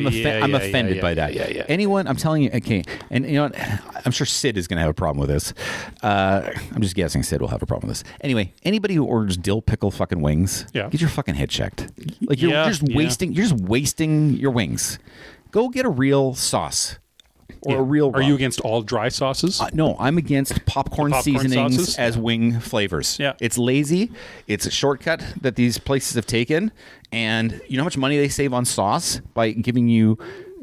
B: yeah,
A: offended by that.
B: yeah.
A: Anyone, I'm telling you, okay, and you know what? I'm sure Sid is going to have a problem with this. I'm just guessing Sid will have a problem with this. Anyway, anybody who orders dill pickle fucking wings, get your fucking head checked. Like you're just wasting your wings. Go get a real sauce. Or a real
B: Are you against all dry sauces?
A: No, I'm against popcorn seasonings
B: sauces?
A: as wing flavors.
B: Yeah.
A: It's lazy. It's a shortcut that these places have taken. And you know how much money they save on sauce by giving you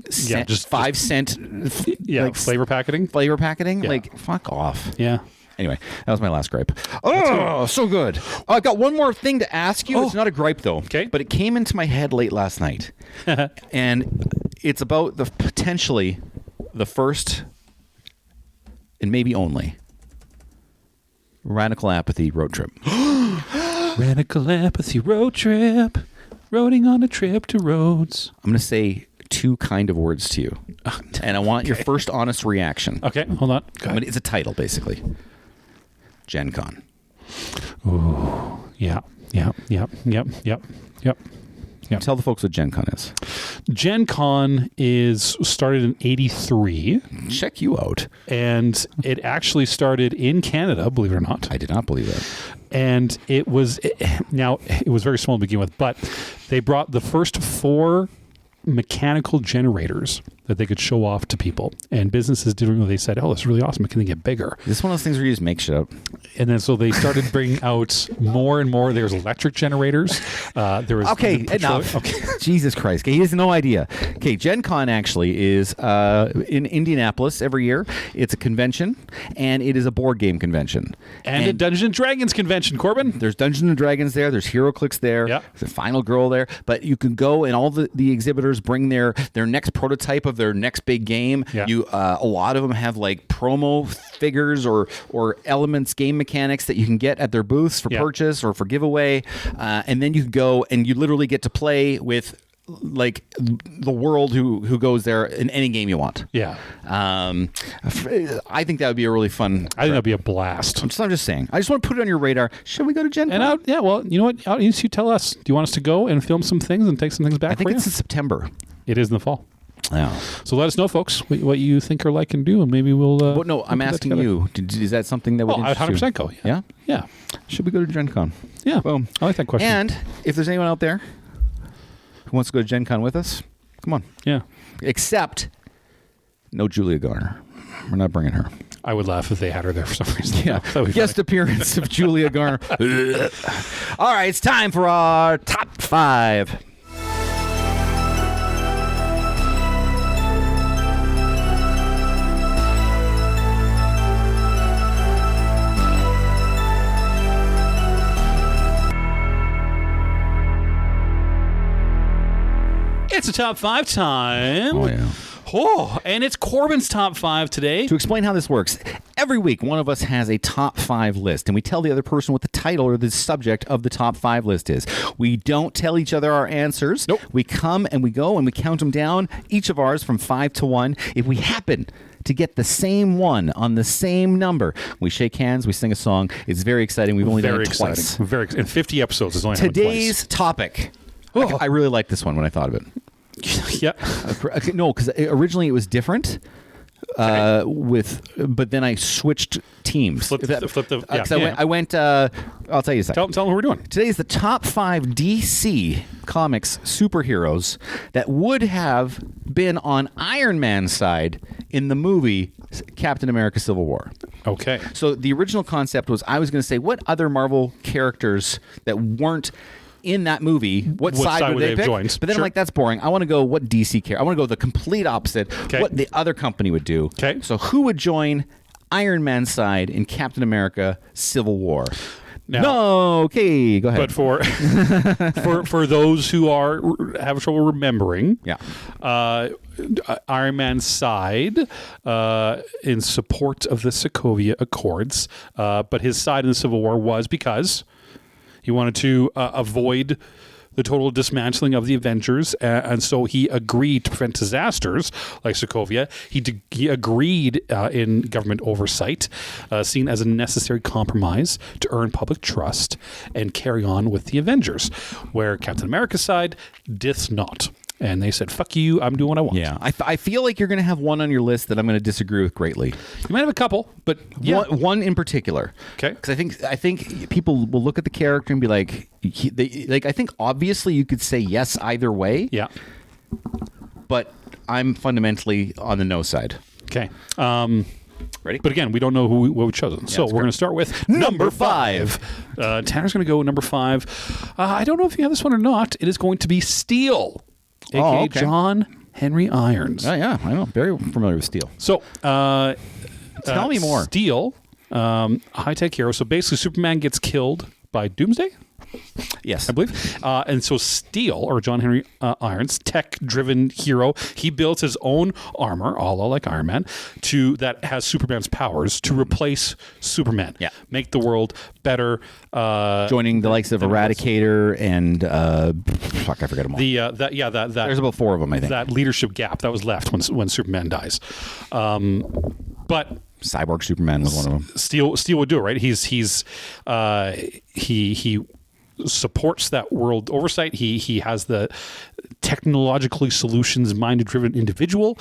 A: just 5 cent
B: flavor packeting?
A: Flavor packeting?
B: Yeah.
A: Like, fuck off.
B: Yeah.
A: Anyway, that was my last gripe. Oh, so good. I've got one more thing to ask you. It's not a gripe, though.
B: Okay.
A: But it came into my head late last night. And it's about the potentially the first and maybe only Radical Apathy road trip.
B: Radical Apathy road trip. Roading on a trip to Rhodes.
A: I'm going to say 2 kind of words to you. And I want your first honest reaction.
B: Okay, hold on. Go ahead.
A: It's a title, basically. Gen Con.
B: Ooh, yeah.
A: Tell the folks what Gen Con is.
B: Gen Con is started in 83.
A: Check you out.
B: And it actually started in Canada, believe it or not.
A: I did not believe that.
B: And it was very small to begin with, but they brought the first 4 mechanical generators that they could show off to people. And businesses didn't. They said, "Oh, this is really awesome. It can get bigger."
A: Is this one of those things where you just make shit up?
B: And then so they started bringing out more and more. There's electric generators. There was
A: Enough. Okay. Jesus Christ. Okay, he has no idea. Okay, Gen Con actually is in Indianapolis every year. It's a convention, and it is a board game convention.
B: And a Dungeons and Dragons convention, Corbin.
A: There's Dungeons and Dragons there. There's HeroClix there.
B: Yep.
A: There's a Final Girl there. But you can go, and all the exhibitors bring their next prototype of their next big game.
B: Yeah.
A: A lot of them have like promo figures or elements, game mechanics that you can get at their booths for purchase or for giveaway. And then you can go and you literally get to play with like the world who goes there in any game you want.
B: Yeah.
A: I think that would be a really fun.
B: I think that'd be a blast.
A: I'm just saying. I just want to put it on your radar. Should we go to Gen Con?
B: And well, you know what? You tell us. Do you want us to go and film some things and take some things back?
A: I think
B: for
A: it's
B: you?
A: in September.
B: It is in the fall.
A: Yeah.
B: So let us know, folks, what you think or like and do, and maybe we'll.
A: Well, no, I'm asking you. Is that something that would
B: I'd
A: interest you?
B: 100% go.
A: Yeah?
B: Yeah.
A: Should we go to Gen Con?
B: Yeah.
A: Boom.
B: I like that question.
A: And if there's anyone out there who wants to go to Gen Con with us, come on.
B: Yeah.
A: Except no Julia Garner. We're not bringing her.
B: I would laugh if they had her there for some reason.
A: Yeah. Guest appearance of Julia Garner. All right, it's time for our top 5.
B: It's a top 5 time.
A: Oh, yeah.
B: Oh, and it's Corbin's top 5 today.
A: To explain how this works, every week one of us has a top 5 list, and we tell the other person what the title or the subject of the top 5 list is. We don't tell each other our answers.
B: Nope.
A: We come and we go and we count them down, each of ours from 5 to 1. If we happen to get the same one on the same number, we shake hands, we sing a song. It's very exciting. We've only done it twice.
B: Very exciting. In 50 episodes, it's only
A: Today's topic.
B: Oh.
A: I really like this one when I thought of it.
B: Yeah.
A: No, because originally it was different. But then I switched teams.
B: I'll tell
A: you a second.
B: Tell them what we're doing.
A: Today's the top 5 DC Comics superheroes that would have been on Iron Man's side in the movie Captain America Civil War.
B: Okay.
A: So the original concept was I was going to say what other Marvel characters that weren't in that movie, what side would they pick?
B: Joined?
A: But then I'm like, that's boring. I want to go what DC care. I want to go the complete opposite.
B: Okay.
A: What the other company would do.
B: Okay.
A: So who would join Iron Man's side in Captain America Civil War?
B: Now,
A: no, okay, go ahead.
B: But for those who have trouble remembering, Iron Man's side in support of the Sokovia Accords, but his side in the Civil War was because he wanted to avoid the total dismantling of the Avengers, and so he agreed to prevent disasters like Sokovia. He agreed in government oversight, seen as a necessary compromise to earn public trust and carry on with the Avengers, where Captain America's side dith not. And they said, fuck you, I'm doing what I want.
A: Yeah, I feel like you're going to have one on your list that I'm going to disagree with greatly.
B: You might have a couple, but yeah.
A: One in particular.
B: Okay.
A: Because I think people will look at the character and be like, I think obviously you could say yes either way.
B: Yeah.
A: But I'm fundamentally on the no side.
B: Okay.
A: Ready?
B: But again, we don't know what we've chosen. So we're going to start with number 5. Tanner's going to go number 5. I don't know if you have this one or not. It is going to be Steel, a.k.a. John Henry Irons.
A: Oh, yeah. I know. Very familiar with Steel.
B: So
A: tell me more.
B: Steel, high-tech hero. So basically, Superman gets killed by Doomsday.
A: Yes.
B: I believe. And so Steel, or John Henry Irons, tech-driven hero, he builds his own armor, a la like Iron Man, that has Superman's powers to replace Superman.
A: Yeah.
B: Make the world better.
A: Joining the likes of Eradicator and fuck, I forget them all.
B: There's
A: about 4 of them, I think.
B: That leadership gap that was left when Superman dies. But
A: Cyborg Superman was one of them.
B: Steel would do it, right? He supports that world oversight. He has the technologically solutions-minded driven individual.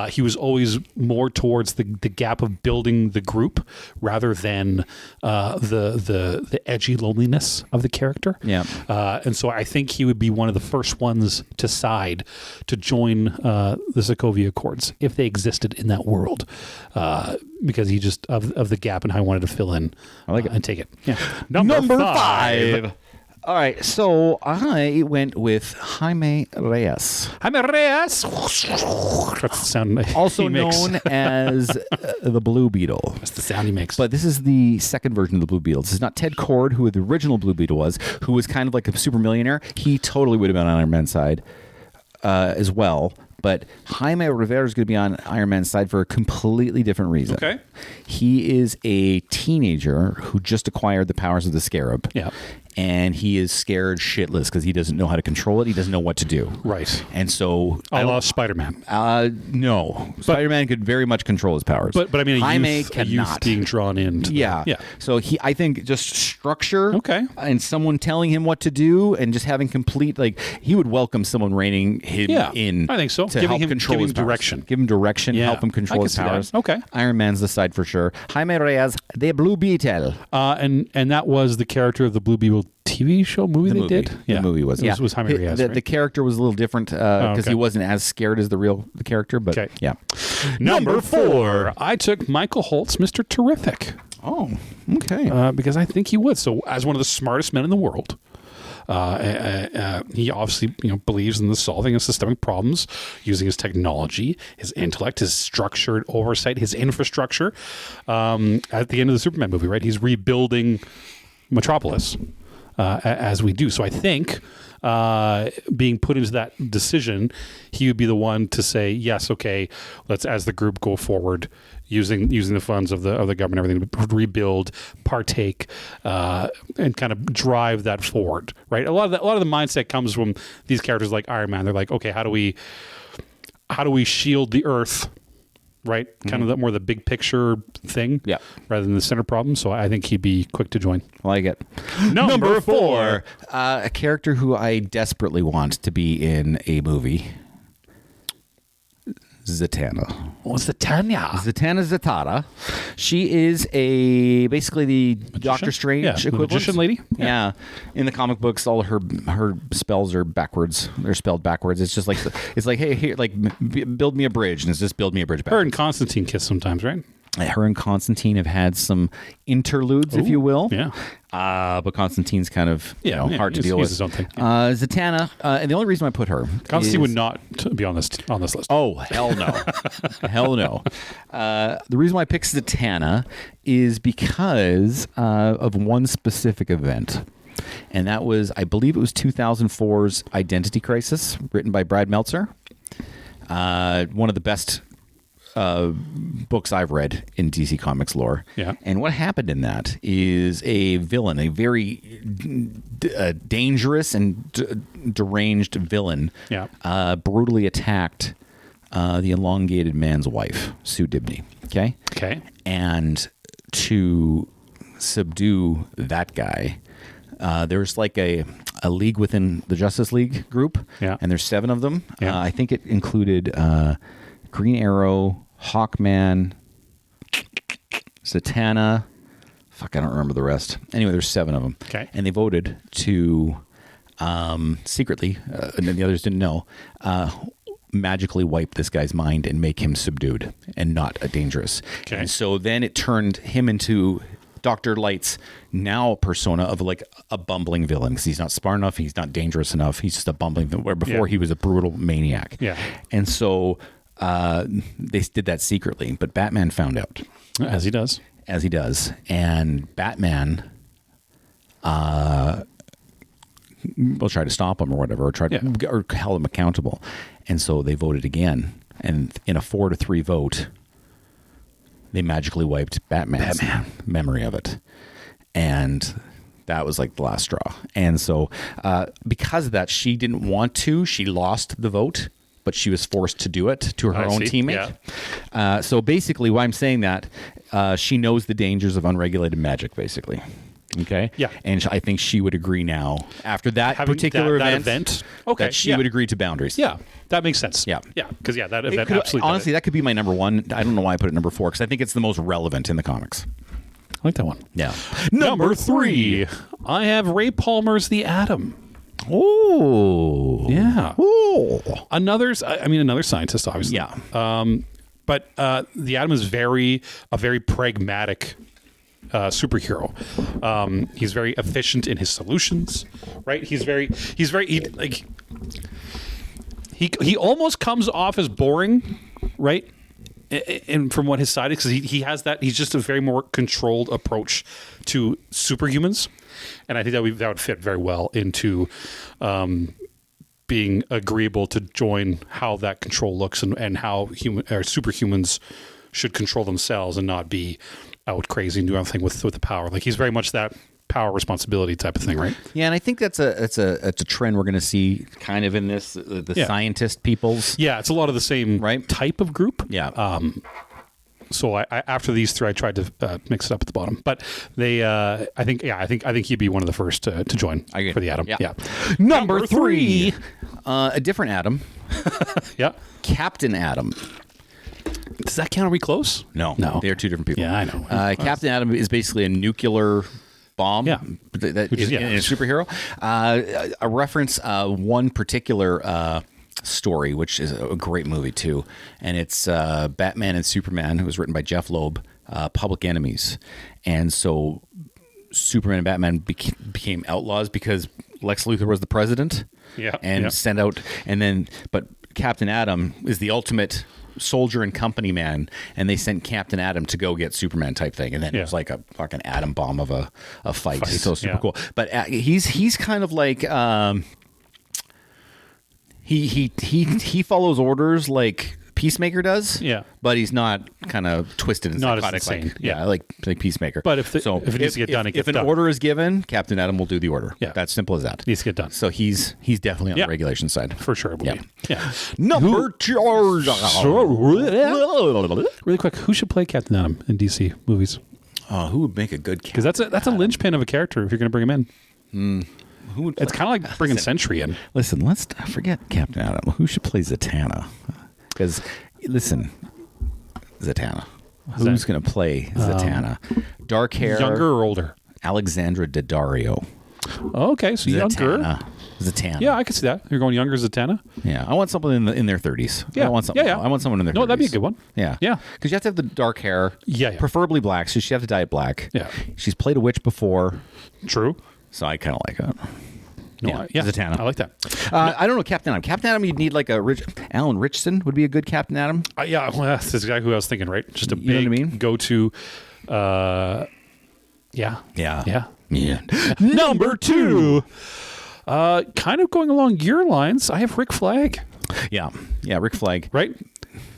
B: He was always more towards the gap of building the group rather than the edgy loneliness of the character.
A: Yeah.
B: And so I think he would be one of the first ones to side to join the Sokovia Accords if they existed in that world, because he just of the gap and how I wanted to fill in.
A: I like it.
B: And take it. Yeah.
A: Number 5. All right, so I went with Jaime Reyes.
B: Jaime Reyes. That's the sound
A: Also
B: he makes.
A: known as the Blue Beetle.
B: That's the sound he makes.
A: But this is the second version of the Blue Beetle. This is not Ted Kord, who the original Blue Beetle was, who was kind of like a super millionaire. He totally would have been on Iron Man's side as well. But Jaime Rivera is going to be on Iron Man's side for a completely different reason.
B: Okay.
A: He is a teenager who just acquired the powers of the Scarab.
B: Yeah.
A: And he is scared shitless because he doesn't know how to control it. He doesn't know what to do.
B: Right.
A: And so...
B: I love Spider-Man.
A: No. Spider-Man could very much control his powers.
B: But I mean,
A: Jaime
B: a youth being drawn into
A: yeah. So I think just structure and someone telling him what to do and just having complete, like, he would welcome someone reining him in.
B: I think so.
A: To help control his
B: direction.
A: Give him direction, help him control his powers.
B: That. Okay.
A: Iron Man's the side for sure. Jaime Reyes, the Blue Beetle.
B: And that was the character of the Blue Beetle TV show movie they did.
A: The movie was.
B: It was Jaime Reyes.
A: The character was a little different because he wasn't as scared as the character. But yeah.
B: Number 4, I took Michael Holt's Mr. Terrific.
A: Oh, okay.
B: Because I think he would. So, as one of the smartest men in the world, he obviously believes in the solving of systemic problems using his technology, his intellect, his structured oversight, his infrastructure. At the end of the Superman movie, right? He's rebuilding Metropolis. As we do. So I think being put into that decision, he would be the one to say, yes, okay, let's, as the group, go forward using the funds of the government, everything to rebuild, partake, and kind of drive that forward, right? A lot of the mindset comes from these characters like Iron Man. They're like, okay, how do we shield the Earth? Right, kind of more the big picture thing, rather than the center problem. So I think he'd be quick to join.
A: I like it. Number 4, a character who I desperately want to be in a movie. Zatanna. Zatanna Zatara. She is basically the Doctor Strange equivalent.
B: Magician lady.
A: Yeah. In the comic books, all her spells are backwards. They're spelled backwards. It's just like hey, here, like build me a bridge, and it's just build me a bridge backwards.
B: Her and Constantine kiss sometimes, right?
A: Her and Constantine have had some interludes, if you will.
B: Yeah.
A: But Constantine's kind of hard to deal with.
B: His own thing.
A: Zatanna, and the only reason I put her,
B: Constantine would not be on this list.
A: Oh, hell no. Hell no. The reason why I picked Zatanna is because of one specific event. And that was, I believe it was 2004's Identity Crisis, written by Brad Meltzer. One of the best books I've read in DC Comics lore.
B: Yeah.
A: And what happened in that is a villain, a very dangerous and deranged villain, brutally attacked the elongated man's wife, Sue Dibney. Okay? And to subdue that guy, there's like a league within the Justice League group, and there's 7 of them. I think it included Green Arrow, Hawkman, Zatanna. Fuck, I don't remember the rest. Anyway, there's 7 of them.
B: Okay.
A: And they voted to secretly, and the others didn't know, magically wipe this guy's mind and make him subdued and not dangerous.
B: Okay.
A: And so then it turned him into Dr. Light's now persona of like a bumbling villain because he's not smart enough, he's not dangerous enough, he's just a bumbling villain, where before he was a brutal maniac.
B: Yeah.
A: And so they did that secretly, but Batman found out.
B: As he does.
A: And Batman will try to stop him or whatever, or held him accountable. And so they voted again. And in a 4-3 vote, they magically wiped Batman's memory of it. And that was like the last straw. And so because of that, she didn't want to. She lost the vote, but she was forced to do it to her own teammate. Yeah. So basically, why I'm saying that, she knows the dangers of unregulated magic, basically. Okay.
B: Yeah.
A: And I think she would agree now after that
B: Having
A: particular
B: that
A: event.
B: Okay.
A: That she would agree to boundaries.
B: Yeah, that makes sense.
A: Yeah.
B: Yeah. Because that
A: It
B: event
A: could-
B: absolutely.
A: honestly, that could be my number one. I don't know why I put it number 4 because I think it's the most relevant in the comics.
B: I like that one.
A: Yeah.
B: Number 3, I have Ray Palmer's The Atom.
A: Oh.
B: Yeah.
A: Oh.
B: Another scientist, obviously.
A: Yeah.
B: But the Atom is a very pragmatic superhero. He's very efficient in his solutions, right? He almost comes off as boring, right? And from what his side is, because he has that, he's just a very more controlled approach to superhumans, and I think that would fit very well into being agreeable to join how that control looks and how superhumans should control themselves and not be out crazy and do everything with the power. Like he's very much that power responsibility type of thing, right?
A: Yeah, and I think that's a trend we're going to see kind of in this the scientist peoples.
B: Yeah, it's a lot of the same type of group.
A: Yeah.
B: So I after these 3, I tried to mix it up at the bottom, but they, I think he'd be one of the first to join for the Atom. Yeah.
A: Number 3, a different Atom.
B: Yeah.
A: Captain Atom.
B: Does that count? Are we close?
A: No, they're 2 different people.
B: Yeah, I know.
A: Captain Atom is basically a nuclear bomb.
B: Yeah.
A: That is in a superhero. A reference one particular story, which is a great movie too, and it's Batman and Superman. It was written by Jeff Loeb. Public enemies, and so Superman and Batman became outlaws because Lex Luthor was the president.
B: Yeah,
A: and sent out, and then but Captain Atom is the ultimate soldier and company man, and they sent Captain Atom to go get Superman type thing, and then it was like a fucking atom bomb of a fight. So super cool. But he's kind of like he follows orders like Peacemaker does.
B: Yeah,
A: but he's not kind of twisted and
B: not
A: psychotic
B: as insane.
A: like Peacemaker.
B: But if it needs to get done, it gets
A: if an
B: done.
A: order is given, Captain Atom will do the order.
B: Yeah,
A: that's simple as that.
B: Needs to get done.
A: So he's definitely on the regulation side
B: for sure. Yeah.
A: Number 2.
B: Really quick, who should play Captain Atom in DC movies?
A: Oh, who would make a good?
B: Because that's a linchpin of a character if you're going to bring him in.
A: Who would
B: it's kind of like bringing Sentry in.
A: Listen, let's forget Captain Atom. Who should play Zatanna? Because listen, Zatanna. Who's going to play Zatanna? Dark hair,
B: younger or older?
A: Alexandra Daddario.
B: Oh, okay, so younger.
A: Zatanna.
B: Yeah, I can see that. You're going younger Zatanna.
A: Yeah, I want someone in their 30s.
B: Yeah,
A: I want someone. I want someone in their 30s.
B: No, that'd be a good one.
A: Yeah,
B: yeah.
A: Because you have to have the dark hair.
B: Yeah.
A: Preferably black. So she have to dye it black.
B: Yeah.
A: She's played a witch before.
B: True.
A: So I kind of like it.
B: No,
A: Zatanna.
B: I like that.
A: I don't know Captain Atom. Captain Atom, you'd need like Alan Richardson would be a good Captain Atom.
B: Yeah, well, that's exactly who I was thinking. Right, just a
A: You know
B: big
A: what I mean?
B: go-to. Yeah.
A: Number 2.
B: Kind of going along your lines, I have Rick Flag.
A: Yeah, Rick Flag.
B: Right.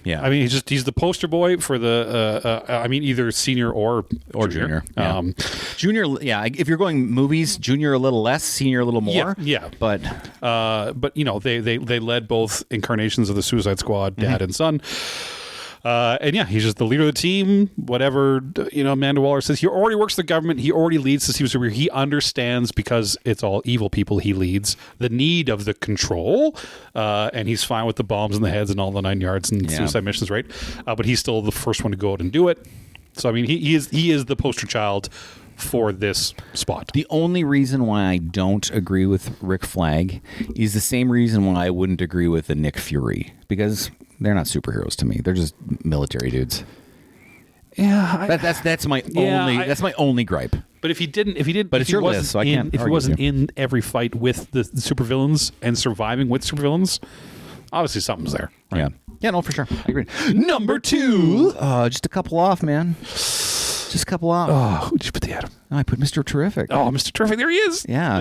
A: Yeah,
B: I mean he's the poster boy for the either senior or
A: junior.
B: Yeah.
A: Junior, yeah. If you're going movies, junior a little less, senior a little more.
B: Yeah.
A: But
B: you know they led both incarnations of the Suicide Squad, dad and son. And yeah, he's just the leader of the team. Whatever, Amanda Waller says, he already works for the government. He already leads the superhero. He understands, because it's all evil people he leads, the need of the control. And he's fine with the bombs in the heads and all the 9 yards and suicide missions, right? But he's still the first one to go out and do it. So I mean, he is the poster child for this spot.
A: The only reason why I don't agree with Rick Flag is the same reason why I wouldn't agree with a Nick Fury, because they're not superheroes to me. They're just military dudes.
B: Yeah,
A: that's my only gripe.
B: But if he didn't,
A: but it's your list, so I can't.
B: If he wasn't in every fight with the supervillains and surviving with supervillains, obviously something's there. Right?
A: Yeah, no, for sure. I agree.
B: Number 2,
A: just a couple off, man. Just a couple off.
B: Oh, who'd you put the Atom?
A: I put Mr. Terrific.
B: Oh, Mr. Terrific, there he is.
A: Yeah,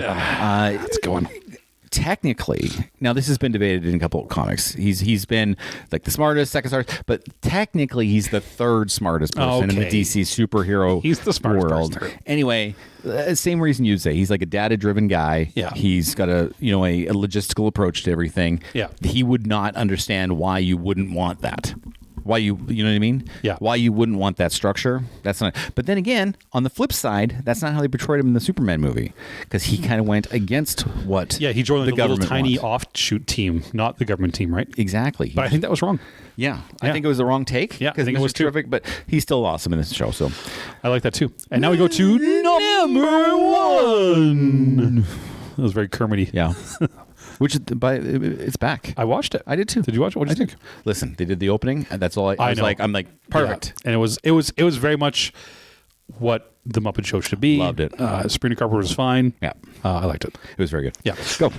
B: that's a good one.
A: Technically, now this has been debated in a couple of comics. He's been like the smartest, second smartest, but technically he's the third smartest person in the DC superhero
B: he's the smartest
A: world.
B: person.
A: Anyway, same reason you'd say. He's like a data-driven guy.
B: Yeah.
A: He's got a logistical approach to everything.
B: Yeah.
A: He would not understand why you wouldn't want that. Why you know what I mean?
B: Yeah.
A: Why you wouldn't want that structure? That's not. But then again, on the flip side, that's not how they portrayed him in the Superman movie, because he kind of went against what.
B: Yeah, he joined
A: the
B: the little
A: government
B: tiny
A: wants.
B: offshoot team, not the government team, right?
A: Exactly.
B: But I think that was wrong.
A: Yeah, I think it was the wrong take.
B: Yeah, I
A: because
B: think it was too.
A: terrific, but he's still awesome in this show. So
B: I like that too. And now we go to number one. That was very Kermity.
A: yeah, which is it's back.
B: I watched it.
A: I did too.
B: Did you watch it? What did you think?
A: Listen, they did the opening, and that's all. I was
B: know.
A: like, I'm like perfect.
B: Yeah. And it was very much what the Muppet Show should be.
A: Loved it.
B: Sabrina Carpenter was fine.
A: Yeah,
B: I liked it.
A: it was very good.
B: Yeah.
A: Go.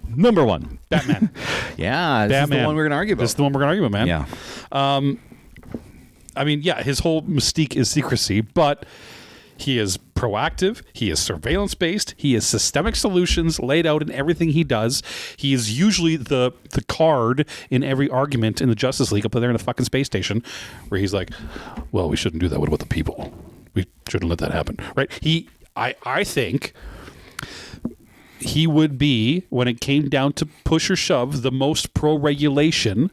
A: Number one.
B: Batman.
A: Yeah, this is the one we're going to argue about.
B: This is the one we're going to argue about, man.
A: Yeah.
B: I mean, yeah, his whole mystique is secrecy, but he is proactive. He is surveillance based. He has systemic solutions laid out in everything he does. He is usually the card in every argument in the Justice League up there in the fucking space station, where he's like, "Well, we shouldn't do that. What about the people? We shouldn't let that happen." Right? I think he would be, when it came down to push or shove, the most pro-regulation,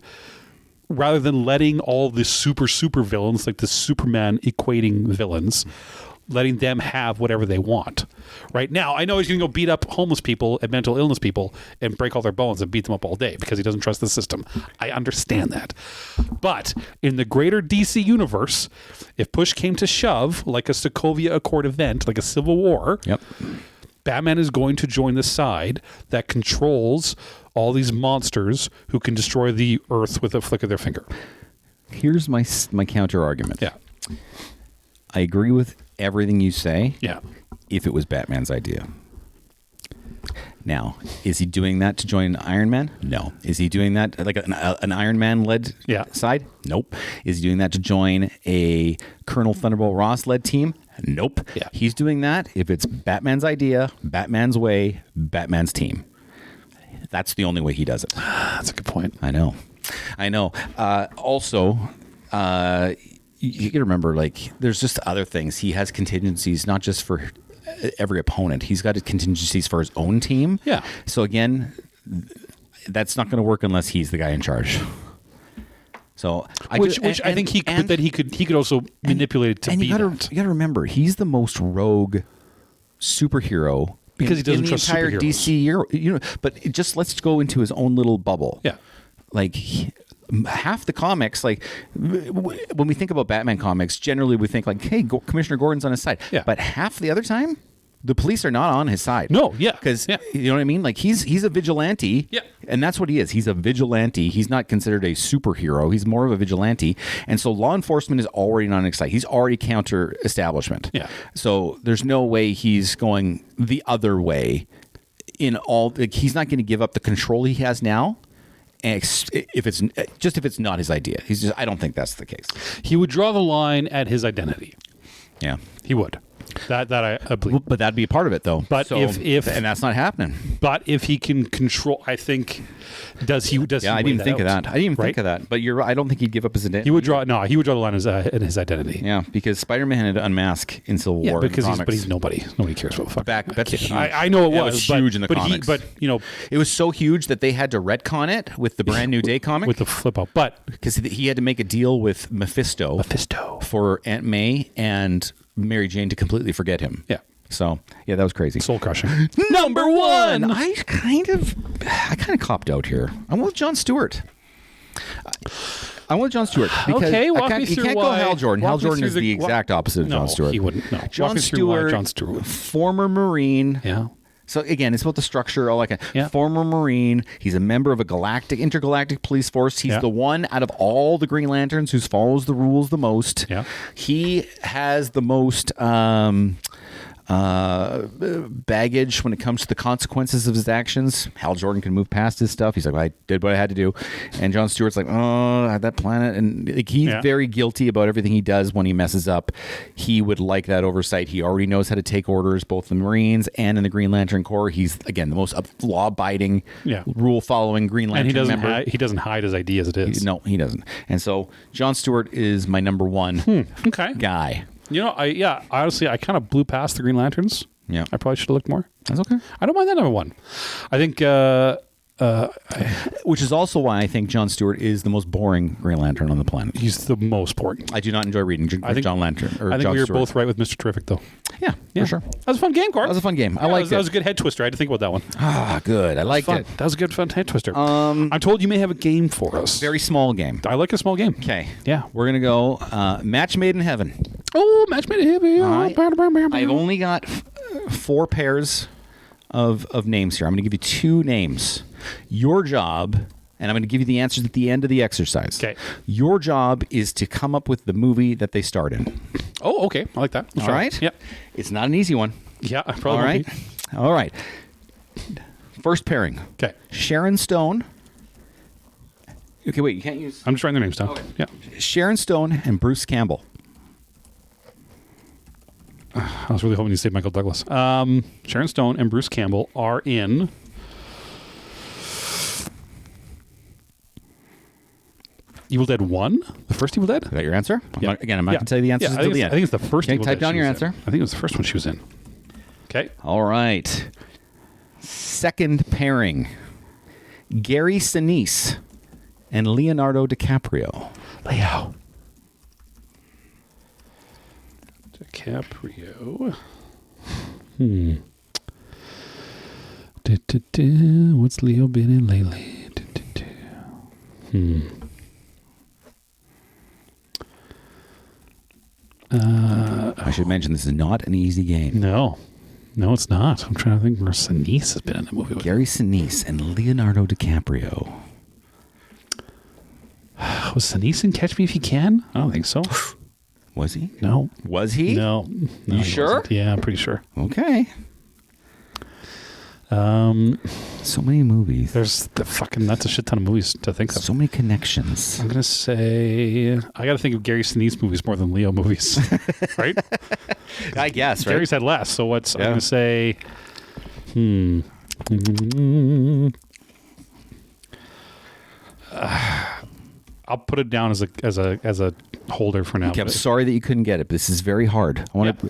B: rather than letting all the super villains, like the Superman equating villains, letting them have whatever they want. Right now, I know he's going to go beat up homeless people and mental illness people and break all their bones and beat them up all day because he doesn't trust the system. I understand that. But in the greater DC universe, if push came to shove, like a Sokovia Accord event, like a civil war,
A: Yep.
B: Batman is going to join the side that controls all these monsters who can destroy the Earth with a flick of their finger.
A: Here's my counter argument.
B: Yeah.
A: I agree with everything you say.
B: Yeah.
A: If it was Batman's idea. Now, is he doing that to join Iron Man? No. Is he doing that like an Iron Man led side? Nope. Is he doing that to join a Colonel Thunderbolt Ross led team? Nope.
B: Yeah.
A: He's doing that if it's Batman's idea, Batman's way, Batman's team. That's the only way he does it.
B: That's a good point.
A: I know. Also, you got to remember, like, there's just other things. He has contingencies, not just for every opponent. He's got contingencies for his own team.
B: Yeah.
A: So again, that's not going to work unless he's the guy in charge. So
B: I think he could also manipulate it to be that.
A: You got to remember, he's the most rogue superhero
B: because he doesn't
A: in the
B: trust
A: entire
B: superheroes.
A: DC year. You know, but let's go into his own little bubble.
B: Yeah.
A: Like half the comics, like when we think about Batman comics, generally we think like, hey, Commissioner Gordon's on his side.
B: Yeah.
A: But half the other time, the police are not on his side.
B: No, yeah.
A: Because, you know what I mean? Like, he's a vigilante.
B: Yeah.
A: And that's what he is. He's a vigilante. He's not considered a superhero. He's more of a vigilante. And so law enforcement is already not on his side. He's already counter-establishment.
B: Yeah.
A: So there's no way he's going the other way in all... Like, he's not going to give up the control he has now if it's not his idea. I don't think that's the case.
B: He would draw the line at his identity.
A: Yeah.
B: He would. That I believe.
A: But that'd be a part of it, though.
B: But
A: so,
B: if
A: and that's not happening.
B: But if he can control, I think
A: I didn't even think of that. I didn't even think of that. But you're right. I don't think he'd give up his identity.
B: He would draw the line in his identity.
A: Yeah, because Spider-Man had to unmask in Civil War.
B: Because he's nobody. Nobody cares about fuck.
A: That's huge.
B: I know it
A: was huge in the comics.
B: But
A: it was so huge that they had to retcon it with the Brand New Day comic
B: with the flip out. But
A: because he had to make a deal with Mephisto for Aunt May and Mary Jane to completely forget him.
B: Yeah.
A: So yeah, that was crazy.
B: Soul crushing.
A: Number one. I kind of copped out here. I went with Jon Stewart. Because
B: okay, walk me
A: you
B: through
A: can't
B: why.
A: go Hal Jordan. Hal Jordan is the
B: walk-
A: exact opposite of
B: No,
A: Jon Stewart.
B: he wouldn't. No.
A: Jon Stewart, former Marine.
B: Yeah.
A: So again, it's about the structure, all that kind.
B: Yeah.
A: Former Marine. He's a member of a intergalactic police force. He's the one out of all the Green Lanterns who follows the rules the most.
B: Yeah.
A: He has the most baggage when it comes to the consequences of his actions. Hal Jordan can move past his stuff. He's like, I did what I had to do. And Jon Stewart's like, oh, that planet. And like, he's very guilty about everything he does when he messes up. He would like that oversight. He already knows how to take orders, both in the Marines and in the Green Lantern Corps. He's, again, the most law-abiding, rule-following Green Lantern member.
B: He doesn't hide his ideas as it is.
A: No, he doesn't. And so Jon Stewart is my number one guy.
B: Honestly, I kind of blew past the Green Lanterns.
A: Yeah.
B: I probably should have looked more.
A: That's okay.
B: I don't mind that number one. I think
A: Which is also why I think Jon Stewart is the most boring Green Lantern on the planet.
B: He's the most boring.
A: I do not enjoy reading John Lantern.
B: I think
A: Jon
B: we were
A: Stewart.
B: both right with Mr. Terrific, though.
A: Yeah, for sure.
B: That was a fun game, Court.
A: That was a fun game. I
B: Yeah,
A: liked it.
B: That was a good head twister. I had to think about that one.
A: Ah, good. I liked it.
B: That was a good fun head twister. I'm told you may have a game for us.
A: Very small game.
B: I like a small game.
A: Okay.
B: Yeah.
A: We're going to go Match Made in Heaven.
B: Oh, match made in heaven.
A: I've only got 4 pairs of names here. I'm going to give you 2 names. Your job, and I'm going to give you the answers at the end of the exercise.
B: Okay.
A: Your job is to come up with the movie that they starred in.
B: Oh, okay. I like that.
A: All right?
B: Yep.
A: It's not an easy one.
B: Yeah, I probably
A: All
B: won't
A: right?
B: be.
A: All right. First pairing.
B: Okay.
A: Sharon Stone. Okay, wait. You can't use...
B: I'm just writing their names down.
A: Okay.
B: Yeah.
A: Sharon Stone and Bruce Campbell.
B: I was really hoping you'd say Michael Douglas. Sharon Stone and Bruce Campbell are in... Evil Dead 1? The first Evil Dead?
A: Is that your answer?
B: Yeah.
A: I'm not going to tell you the answers
B: I
A: until
B: think
A: the
B: it's-
A: end.
B: I think it's the first
A: Okay,
B: Evil
A: type
B: Dead
A: down
B: she
A: your
B: was in.
A: answer.
B: I think it was the first one she was in. Okay.
A: All right. Second pairing. Gary Sinise and Leonardo DiCaprio.
B: Leo. DiCaprio. What's Leo been in lately?
A: I should mention this is not an easy game.
B: No, it's not. I'm trying to think where Sinise has been in the movie.
A: Gary Sinise and Leonardo DiCaprio.
B: Was Sinise in Catch Me If You Can? I don't think so.
A: Was he?
B: No.
A: Was he?
B: No.
A: You
B: he
A: sure?
B: wasn't. Yeah, I'm pretty sure.
A: Okay. So many movies.
B: That's a shit ton of movies to think of.
A: So many connections.
B: I'm gonna say I got to think of Gary Sinise movies more than Leo movies, right?
A: I guess, right?
B: Gary's had less, so I'm gonna say, I'll put it down as a holder for now.
A: Okay, I'm
B: but-
A: sorry that you couldn't get it, but this is very hard. I want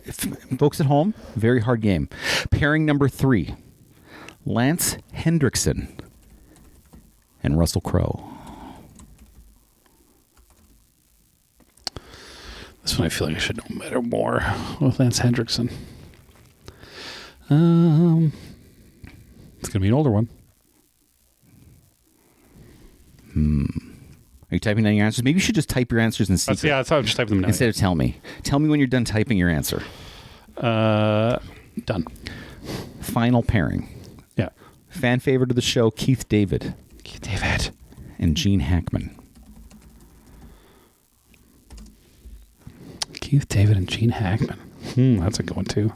A: folks at home, very hard game. Pairing number 3. Lance Hendrickson and Russell Crowe.
B: This one I feel like I should know better more with Lance Hendrickson. It's gonna be an older one.
A: Are you typing down your answers? Maybe you should just type your answers in secret
B: That's how I'm just typing them down.
A: instead of tell me. Tell me when you're done typing your answer.
B: Done.
A: Final pairing.
B: Yeah.
A: Fan favorite of the show, Keith David and Gene Hackman.
B: Keith David and Gene Hackman. That's a good one too.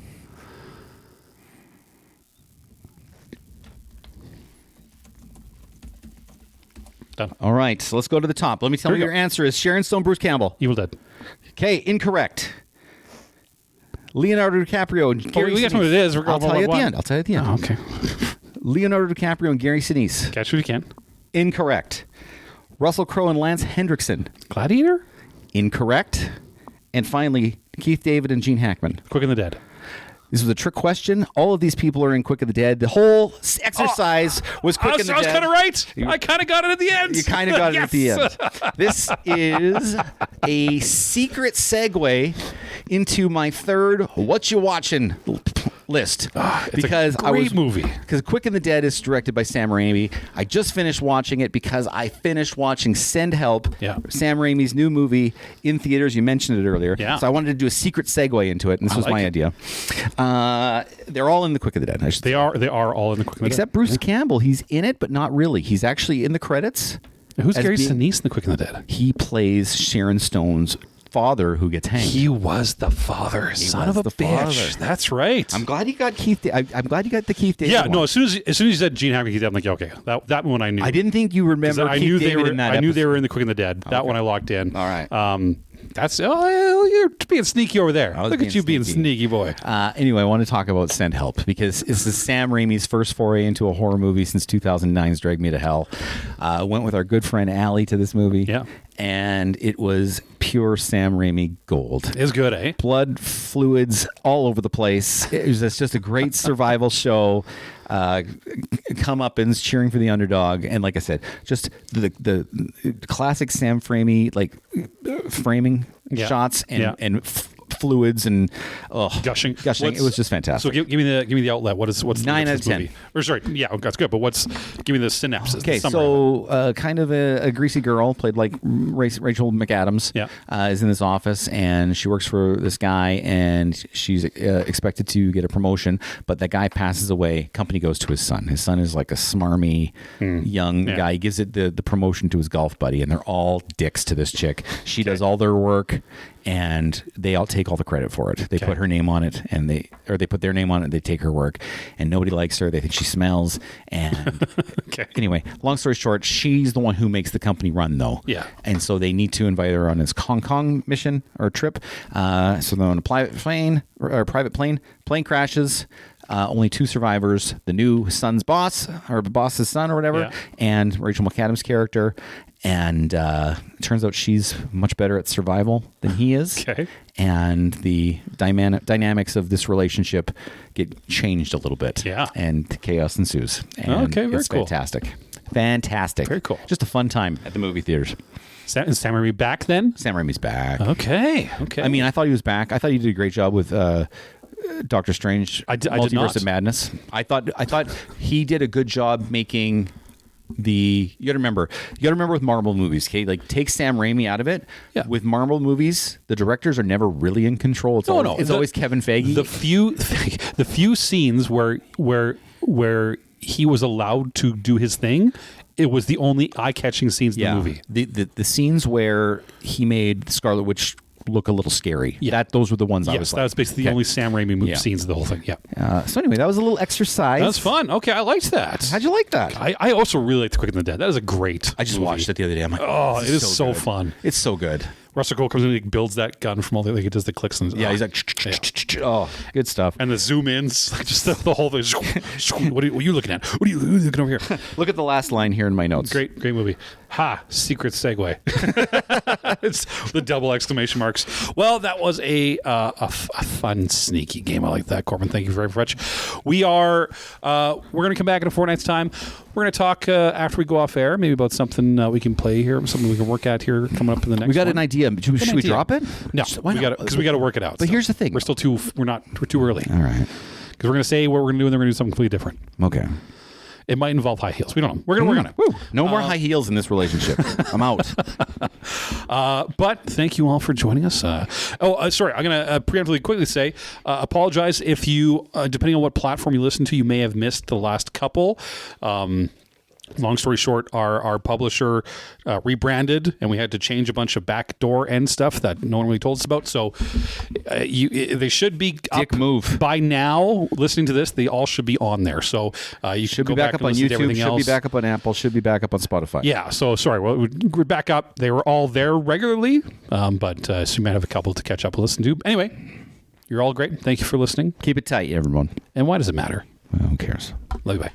B: Done.
A: All right, so let's go to the top. Let me tell
B: Here
A: you
B: we
A: your
B: go.
A: answer is Sharon Stone, Bruce Campbell.
B: Evil Dead.
A: Okay, incorrect. Leonardo DiCaprio and Gary
B: we got
A: Sinise.
B: to know what it is.
A: I'll tell you at the end. I'll tell you at the end.
B: Oh, okay.
A: Leonardo DiCaprio and Gary Sinise.
B: Catch what you can.
A: Incorrect. Russell Crowe and Lance Hendrickson.
B: Gladiator?
A: Incorrect. And finally, Keith David and Gene Hackman.
B: Quick and the Dead.
A: This was a trick question. All of these people are in Quick of the Dead. The whole exercise was Quick of the
B: I was
A: Dead.
B: kind of right. I kind of got it at the end.
A: You kind of got it at the
B: Yes.
A: end. This is a secret segue into my third What You Watching list.
B: It's a great movie.
A: Because Quick and the Dead is directed by Sam Raimi. I just finished watching it because I finished watching Send Help,
B: Yeah.
A: Sam Raimi's new movie in theaters. You mentioned it earlier.
B: Yeah.
A: So I wanted to do a secret segue into it, and this was
B: like
A: my
B: it.
A: idea. They're all in the Quick of the Dead. I should
B: They
A: say.
B: are all in the Quick and the
A: Except Bruce Campbell. He's in it, but not really. He's actually in the credits.
B: Dead. Who's
A: as
B: Gary
A: being-
B: Sinise in the Quick and the Dead?
A: He plays Sharon Stone's father who gets hanged.
B: He was the father. Son
A: was
B: of a
A: the
B: bitch.
A: father.
B: That's right.
A: I'm glad you got Keith. I'm glad you got the Keith David.
B: Yeah,
A: one.
B: no. As soon as you said Gene Hackman, Keith David, I'm like, okay, that one I knew.
A: I didn't think you
B: 'Cause
A: remember.
B: I
A: Keith
B: knew they
A: David
B: were.
A: in that
B: I knew they
A: episode.
B: were in the Quick and the Dead. That one I locked in.
A: All right.
B: That's you're being sneaky over there.
A: was
B: Look at
A: being
B: you being
A: sneaky.
B: sneaky boy.
A: Anyway, I want to talk about Send Help because this is Sam Raimi's first foray into a horror movie since 2009's Drag Me to Hell. Went with our good friend Allie to this movie.
B: Yeah.
A: And it was pure Sam Raimi gold.
B: It's good, eh?
A: Blood fluids all over the place. It was just a great survival show. comeuppance, cheering for the underdog, and like I said, just the classic Sam Raimi like framing shots and fluids and
B: gushing.
A: It was just fantastic.
B: So give me the outlet. What's
A: 9 out of 10.
B: movie? Or sorry, yeah, that's good. But give me the synopsis.
A: Okay,
B: the summary
A: so kind of a greasy girl played like Rachel McAdams. Is in this office and she works for this guy and she's expected to get a promotion, but that guy passes away. Company goes to his son. His son is like a smarmy young guy. He gives it the promotion to his golf buddy, and they're all dicks to this chick. She does all their work. And they all take all the credit for it. They put her name on it, and they put their name on it. And they take her work, and nobody likes her. They think she smells. And anyway, long story short, she's the one who makes the company run, though.
B: Yeah.
A: And so they need to invite her on this Hong Kong mission or trip. So they're on a private plane. Plane crashes. Only 2 survivors: the new son's boss, or boss's son, or whatever, and Rachel McAdams' character. And it turns out she's much better at survival than he is.
B: Okay.
A: And the dynamics of this relationship get changed a little bit.
B: Yeah.
A: And chaos ensues. And
B: very
A: it's
B: cool.
A: Fantastic.
B: Very cool.
A: Just a fun time at the movie theaters.
B: Is Sam Raimi back then?
A: Sam Raimi's back.
B: Okay.
A: I mean, I thought he was back. I thought he did a great job with Doctor Strange.
B: I did
A: Multiverse
B: not.
A: of Madness. I thought he did a good job making you gotta remember with Marvel movies, okay? Like, take Sam Raimi out of it.
B: Yeah.
A: With Marvel movies, the directors are never really in control. It's always Kevin Feige.
B: The few scenes where he was allowed to do his thing, it was the only eye-catching scenes in the movie.
A: The scenes where he made Scarlet Witch look a little scary.
B: Yeah.
A: Those were the ones I was like.
B: That was basically the only Sam Raimi movie scenes of the whole thing. Yeah.
A: So anyway, that was a little exercise.
B: That was fun. Okay, I liked that.
A: How'd you like that?
B: I also really liked The Quick and the Dead. That is a great
A: I just
B: movie.
A: watched it the other day. I'm like,
B: Oh, it is so
A: good.
B: fun.
A: It's so good.
B: Russell Crowe comes in and he builds that gun from all the, like, it does the clicks and
A: Yeah, he's like, oh, good stuff.
B: and the zoom ins, like, just the whole thing. What are you looking at? What are you looking over here?
A: Look at the last line here in my notes.
B: Great movie. Ha! Secret segue. It's the double exclamation marks. Well, that was a fun, sneaky game. I like that, Corbin. Thank you very much. We're going to come back in a fortnight's time. We're going to talk after we go off air, maybe about something we can play here, something we can work at here coming up in the next.
A: We got
B: one.
A: an idea. Should we drop it?
B: No,
A: Why not?
B: because we got to work it out.
A: But here's the thing.
B: we're too early.
A: All right.
B: Because we're going to say what we're going to do, and then we're going to do something completely different.
A: Okay.
B: It might involve high heels. We don't know. We're going to work on it.
A: Woo. No more high heels in this relationship. I'm out.
B: But thank you all for joining us. Sorry. I'm going to preemptively quickly say, apologize if you, depending on what platform you listen to, you may have missed the last couple. Long story short, our publisher rebranded, and we had to change a bunch of backdoor end stuff that no one really told us about. So they should be
A: Dick
B: up
A: move.
B: by now. Listening to this, they all should be on there. So you
A: Should
B: go
A: be back
B: and
A: up on
B: listen to
A: YouTube.
B: everything
A: Should
B: else.
A: be back up on Apple. Should be back up on Spotify.
B: Yeah, so sorry. Well, we're back up. They were all there regularly, but so you might have a couple to catch up and listen to. Anyway, you're all great. Thank you for listening.
A: Keep it tight, everyone.
B: And why does it matter?
A: Well, who cares?
B: Love you, bye.